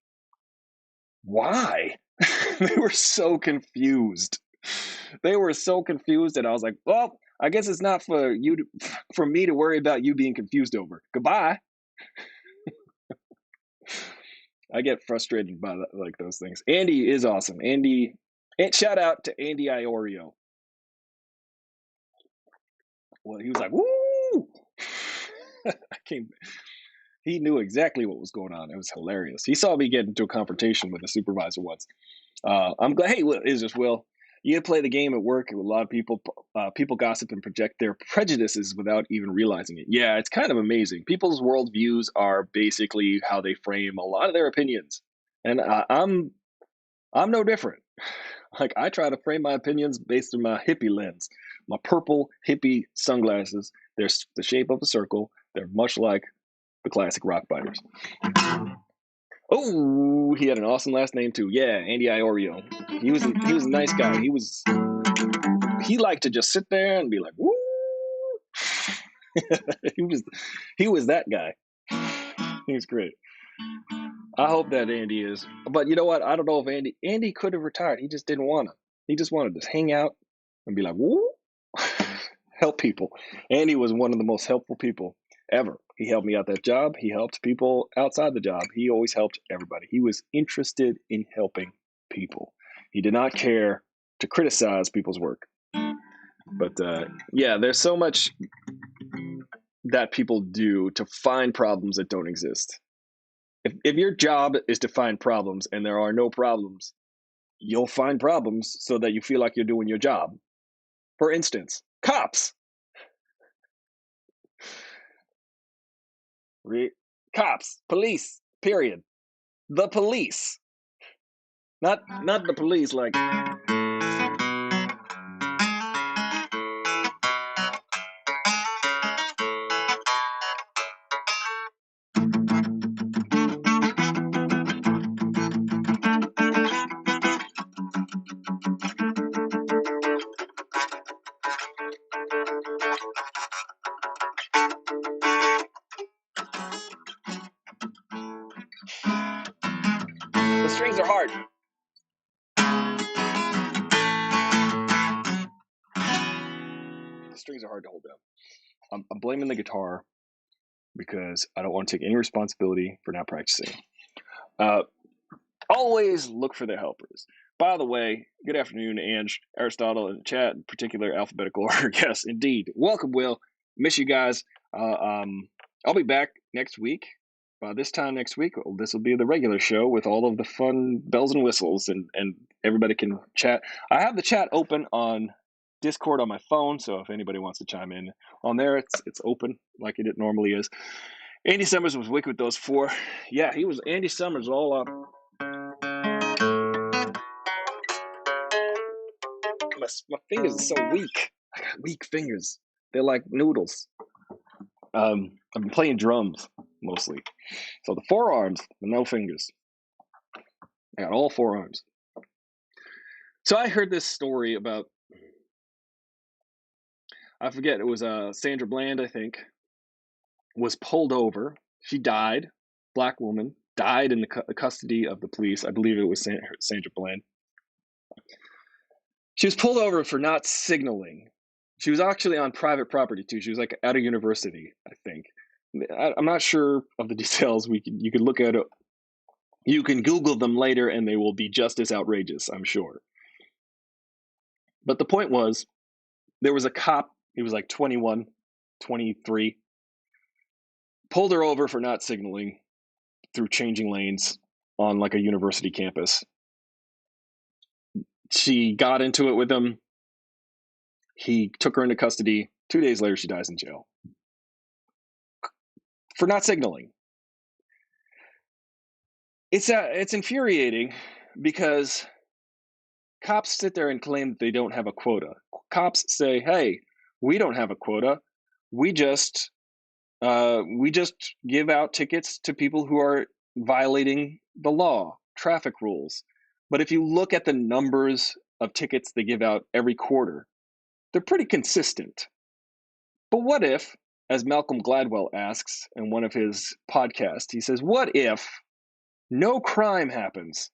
"Why?" They were so confused. They were so confused, and I was like, "Well, I guess it's not for me to worry about you being confused over. Goodbye." I get frustrated by that, like those things. Andy is awesome. Andy, and shout out to Andy Iorio. Well, he was like, "Woo!" I came. He knew exactly what was going on. It was hilarious. He saw me get into a confrontation with a supervisor once. I'm glad. Hey, is this Will? You play the game at work with a lot of people. People gossip and project their prejudices without even realizing it. Yeah, it's kind of amazing. People's worldviews are basically how they frame a lot of their opinions, and I'm no different. Like, I try to frame my opinions based on my hippie lens, my purple hippie sunglasses. They're the shape of a circle. They're much like the classic rock biters. Oh, he had an awesome last name too. Yeah, Andy Iorio. He was a nice guy. He liked to just sit there and be like, "Woo." he was he was that guy. He was great. I hope that Andy is. But you know what? I don't know if Andy could have retired. He just didn't want to. He just wanted to hang out and be like, "Woo." Help people. Andy was one of the most helpful people ever. He helped me out that job. He helped people outside the job. He always helped everybody. He was interested in helping people. He did not care to criticize people's work. But yeah, there's so much that people do to find problems that don't exist. If your job is to find problems and there are no problems, you'll find problems so that you feel like you're doing your job. For instance, cops. Cops, police, period. The police. Not the police like the strings are hard. The strings are hard to hold down. I'm blaming the guitar because I don't want to take any responsibility for not practicing. Always look for the helpers. By the way, good afternoon, Ange, Aristotle, in the chat, in particular, alphabetical order. Yes, indeed. Welcome, Will. Miss you guys. I'll be back next week. By this time next week, this will be the regular show with all of the fun bells and whistles and everybody can chat. I have the chat open on Discord on my phone, so if anybody wants to chime in on there, it's open like it normally is. Andy Summers was wicked with those 4. Yeah, he was. Andy Summers all up. My fingers are so weak. I got weak fingers. They're like noodles. I've been playing drums mostly, so the forearms, but no fingers. I got all 4 arms. So I heard this story about, I forget, it was Sandra Bland, I think, was pulled over. She died. Black woman died in the custody of the police. I believe it was Sandra Bland. She was pulled over for not signaling. She was actually on private property too. She was like at a university, I think. I'm not sure of the details. You can look at it. You can Google them later, and they will be just as outrageous, I'm sure. But the point was, there was a cop. He was like 21, 23. Pulled her over for not signaling through changing lanes on like a university campus. She got into it with him. He took her into custody. 2 days later, she dies in jail for not signaling. It's infuriating because cops sit there and claim that they don't have a quota. Cops say, "Hey, we don't have a quota. We just give out tickets to people who are violating the law, traffic rules." But if you look at the numbers of tickets they give out every quarter, they're pretty consistent. But what if, as Malcolm Gladwell asks in one of his podcasts, he says, what if no crime happens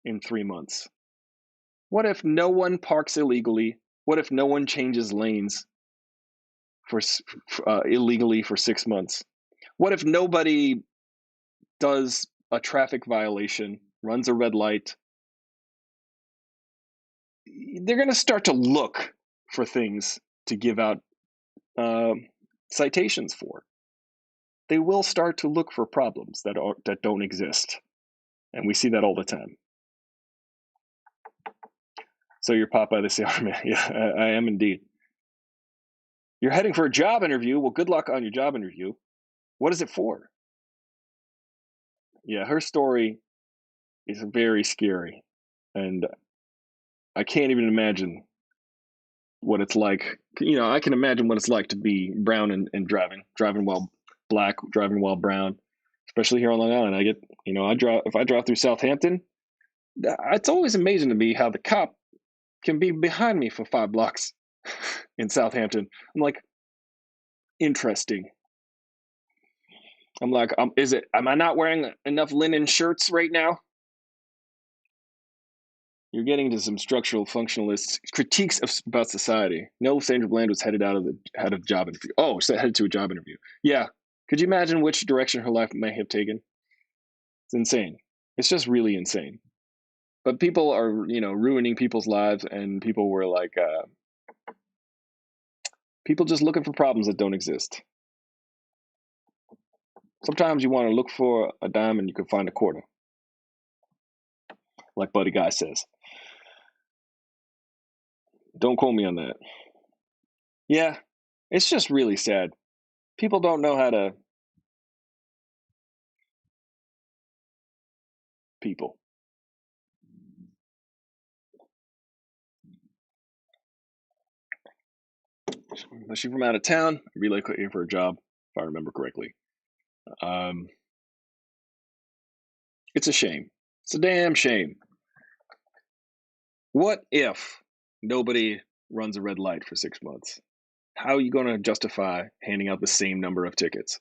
in 3 months? What if no one parks illegally? What if no one changes lanes for illegally for 6 months? What if nobody does a traffic violation, runs a red light? They're going to start to look for things to give out citations for. They will start to look for problems that don't exist, and we see that all the time. So you're Popeye the Sailor Man. Yeah, I am indeed. You're heading for a job interview. Well, good luck on your job interview. What is it for? Yeah, her story is very scary, and I can't even imagine what it's like. I can imagine what it's like to be brown and driving while black, driving while brown, especially here on Long Island. If I drive through Southampton, it's always amazing to me how the cop can be behind me for 5 blocks in Southampton. I'm like, interesting. I'm like, am I not wearing enough linen shirts right now? You're getting to some structural functionalist critiques about society. No, Sandra Bland was headed job interview. Oh, so headed to a job interview. Yeah. Could you imagine which direction her life may have taken? It's insane. It's just really insane. But people are, ruining people's lives, and people were like, people just looking for problems that don't exist. Sometimes you want to look for a dime and you can find a quarter, like Buddy Guy says. Don't quote me on that. Yeah, it's just really sad. People don't know how to people. Was she from out of town? Relocating for a job, if I remember correctly. It's a shame. It's a damn shame. What if nobody runs a red light for 6 months? How are you going to justify handing out the same number of tickets?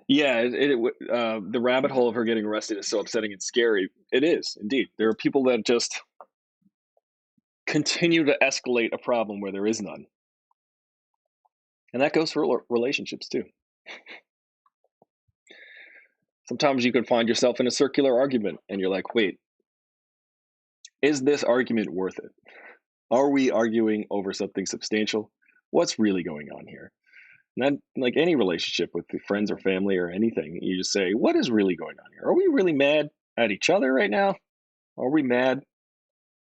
Yeah, the rabbit hole of her getting arrested is so upsetting and scary. It is, indeed. There are people that just continue to escalate a problem where there is none. And that goes for relationships too. Sometimes you can find yourself in a circular argument and you're like, wait, is this argument worth it? Are we arguing over something substantial? What's really going on here? Not like any relationship with friends or family or anything. You just say, what is really going on here? Are we really mad at each other right now? Are we mad?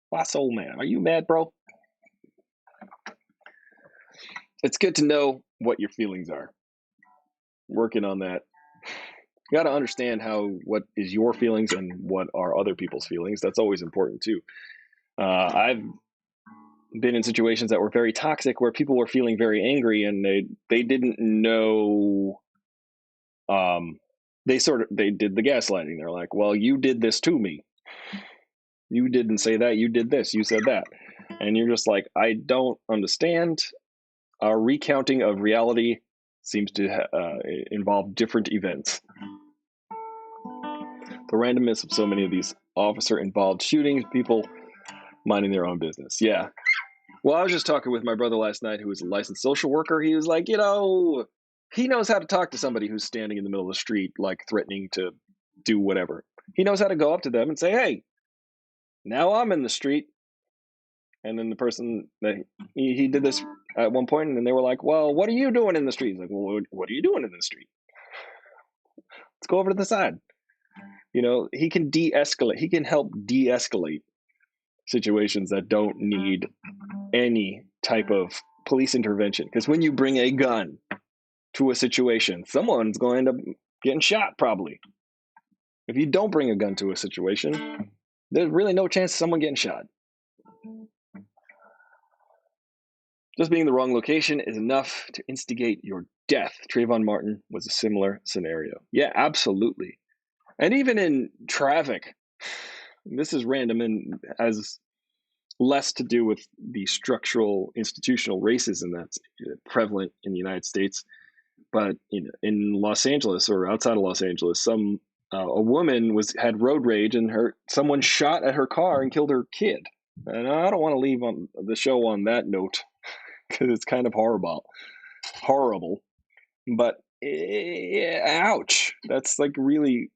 Why so mad? Are you mad, bro? It's good to know what your feelings are. Working on that. You got to understand what is your feelings and what are other people's feelings. That's always important too. I've been in situations that were very toxic where people were feeling very angry and they didn't know. They did the gaslighting. They're like, well, you did this to me. You didn't say that. You did this. You said that. And you're just like, I don't understand. Our recounting of reality seems to involve different events. The randomness of so many of these officer-involved shootings, people minding their own business. Yeah. Well, I was just talking with my brother last night, who is a licensed social worker. He was like, he knows how to talk to somebody who's standing in the middle of the street, like threatening to do whatever. He knows how to go up to them and say, hey, now I'm in the street. And then the person that he did this at one point, and then they were like, well, what are you doing in the street? He's like, well, what are you doing in the street? Let's go over to the side. He can de-escalate. He can help de-escalate situations that don't need any type of police intervention. Because when you bring a gun to a situation, someone's going to end up getting shot, probably. If you don't bring a gun to a situation, there's really no chance of someone getting shot. Just being in the wrong location is enough to instigate your death. Trayvon Martin was a similar scenario. Yeah, absolutely. And even in traffic, this is random and has less to do with the structural institutional racism that's prevalent in the United States. But in Los Angeles or outside of Los Angeles, a woman had road rage and someone shot at her car and killed her kid. And I don't want to leave on the show on that note because it's kind of horrible. But ouch, that's like really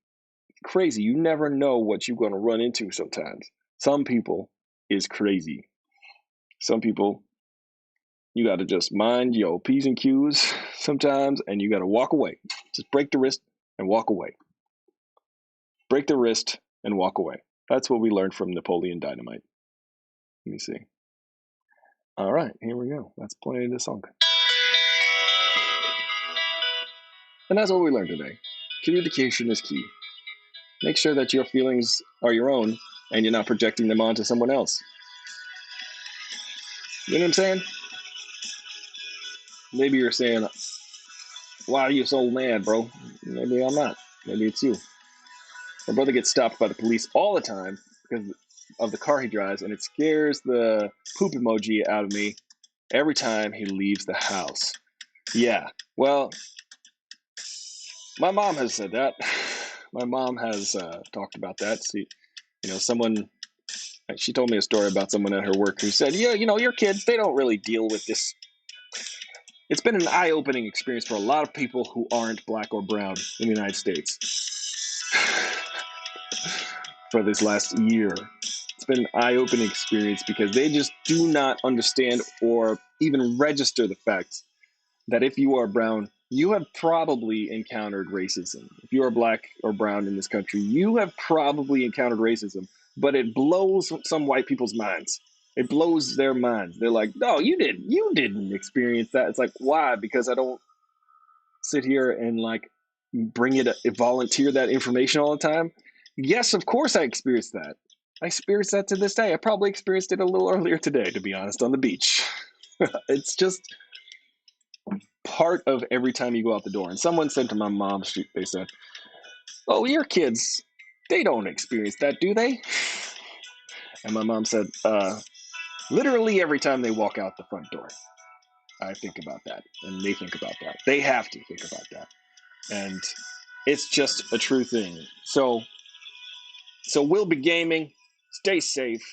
crazy. You never know what you're going to run into sometimes. Some people is crazy. Some people, you got to just mind your P's and Q's sometimes, and you got to walk away. Just break the wrist and walk away. Break the wrist and walk away. That's what we learned from Napoleon Dynamite. Let me see. All right, here we go. Let's play the song. And that's what we learned today. Communication is key. Make sure that your feelings are your own and you're not projecting them onto someone else. You know what I'm saying? Maybe you're saying, why are you so mad, bro? Maybe I'm not. Maybe it's you. My brother gets stopped by the police all the time because of the car he drives, and it scares the poop emoji out of me every time he leaves the house. Yeah, well, my mom has said that. My mom has talked about that. See, she told me a story about someone at her work who said, yeah, your kids, they don't really deal with this. It's been an eye-opening experience for a lot of people who aren't black or brown in the United States for this last year. It's been an eye-opening experience because they just do not understand or even register the fact that if you are brown, you have probably encountered racism. If you are black or brown in this country, you have probably encountered racism, but it blows some white people's minds. It blows their minds. They're like, no, you didn't experience that. It's like, why? Because I don't sit here and like volunteer that information all the time. Yes, of course I experienced that. I experienced that to this day. I probably experienced it a little earlier today, to be honest, on the beach. It's just part of every time you go out the door. And someone said to my mom, they said, oh, your kids, they don't experience that, do they? And my mom said, literally every time they walk out the front door, I think about that. And they think about that. They have to think about that. And it's just a true thing. So we'll be gaming. Stay safe.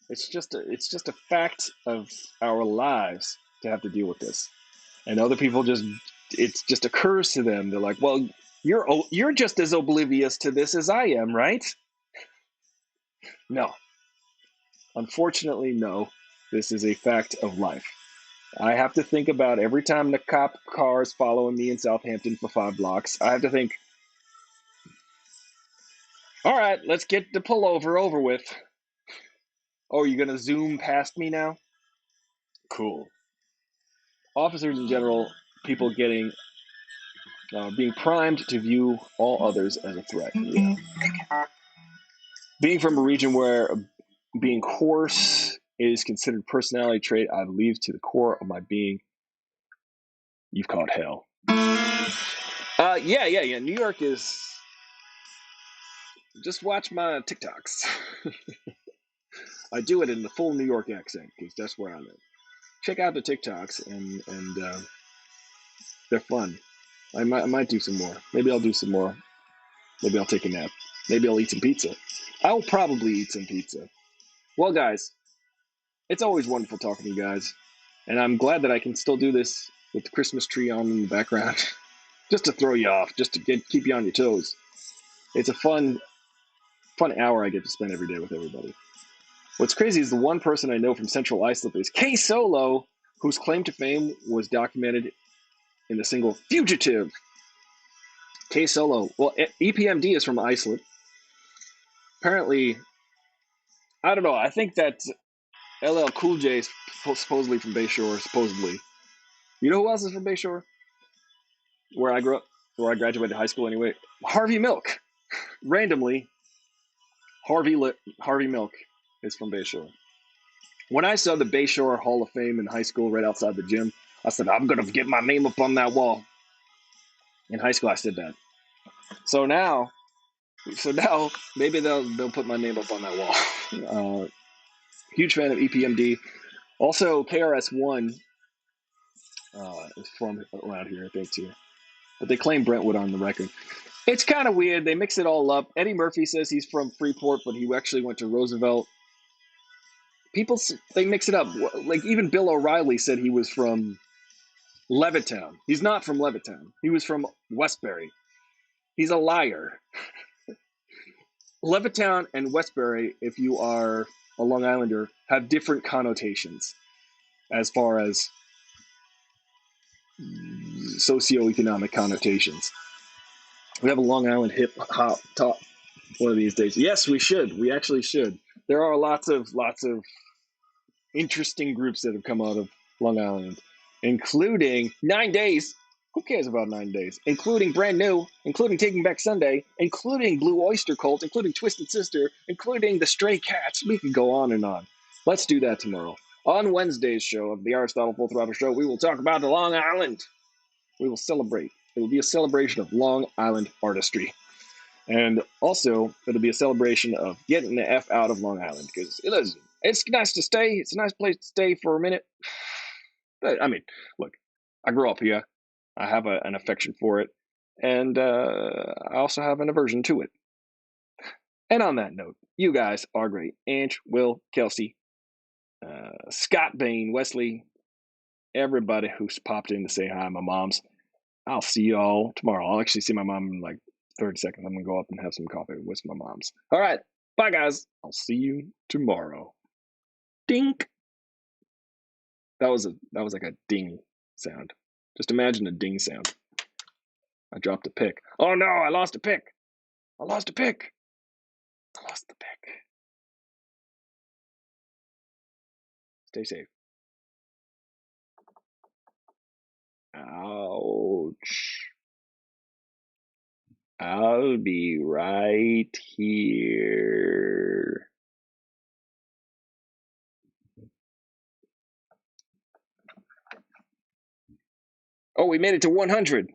It's just a fact of our lives to have to deal with this. And other people it just occurs to them. They're like, well, you're just as oblivious to this as I am, right? No. Unfortunately, no. This is a fact of life. I have to think about every time the cop car is following me in Southampton for 5 blocks. I have to think, all right, let's get the pullover over with. Oh, you're going to zoom past me now? Cool. Officers in general, people being primed to view all others as a threat. Yeah. Being from a region where being coarse is considered personality trait, I believe to the core of my being, you've caught hell. Yeah. New York is. Just watch my TikToks. I do it in the full New York accent because that's where I live. Check out the TikToks and they're fun. I might do some more. Maybe I'll do some more. Maybe I'll take a nap. Maybe I'll eat some pizza. I'll probably eat some pizza. Well, guys, it's always wonderful talking to you guys, and I'm glad that I can still do this with the Christmas tree on in the background, just to throw you off, just to keep you on your toes. It's a fun hour I get to spend every day with everybody. What's crazy is the one person I know from Central Islip is K Solo, whose claim to fame was documented in the single Fugitive. K Solo. Well, EPMD is from Islip. Apparently, I don't know. I think that LL Cool J is supposedly from Bayshore. Supposedly, you know who else is from Bayshore? Where I grew up, where I graduated high school anyway. Harvey Milk. Randomly, Harvey Milk is from Bayshore. When I saw the Bayshore Hall of Fame in high school right outside the gym, I said, I'm going to get my name up on that wall. In high school, I said that. So now maybe they'll put my name up on that wall. Huge fan of EPMD. Also, KRS-One is from around here, I think, too. But they claim Brentwood on the record. It's kind of weird. They mix it all up. Eddie Murphy says he's from Freeport, but he actually went to Roosevelt. People, they mix it up. Like, even Bill O'Reilly said he was from Levittown. He's not from Levittown. He was from Westbury. He's a liar. Levittown and Westbury, if you are a Long Islander, have different connotations as far as socioeconomic connotations. We have a Long Island hip hop talk one of these days. Yes, we should. We actually should. There are lots of interesting groups that have come out of Long Island, including 9 Days. Who cares about 9 Days? Including Brand New, including Taking Back Sunday, including Blue Oyster Cult, including Twisted Sister, including the Stray Cats. We could go on and on. Let's do that tomorrow. On Wednesday's show of the Aristotle Full Throttle Show, we will talk about the Long Island. We will celebrate. It will be a celebration of Long Island artistry. And also, it'll be a celebration of getting the F out of Long Island, because it's nice to stay. It's a nice place to stay for a minute. But, I mean, look, I grew up here. I have an affection for it. And I also have an aversion to it. And on that note, you guys are great. Ange, Will, Kelsey, Scott Bain, Wesley, everybody who's popped in to say hi, my moms. I'll see you all tomorrow. I'll actually see my mom in like 30 seconds. I'm going to go up and have some coffee with my moms. All right. Bye, guys. I'll see you tomorrow. Dink. That was like a ding sound. Just imagine a ding sound. I dropped a pick. Oh, no. I lost a pick. I lost the pick. Stay safe. Ouch. I'll be right here. Oh, we made it to 100.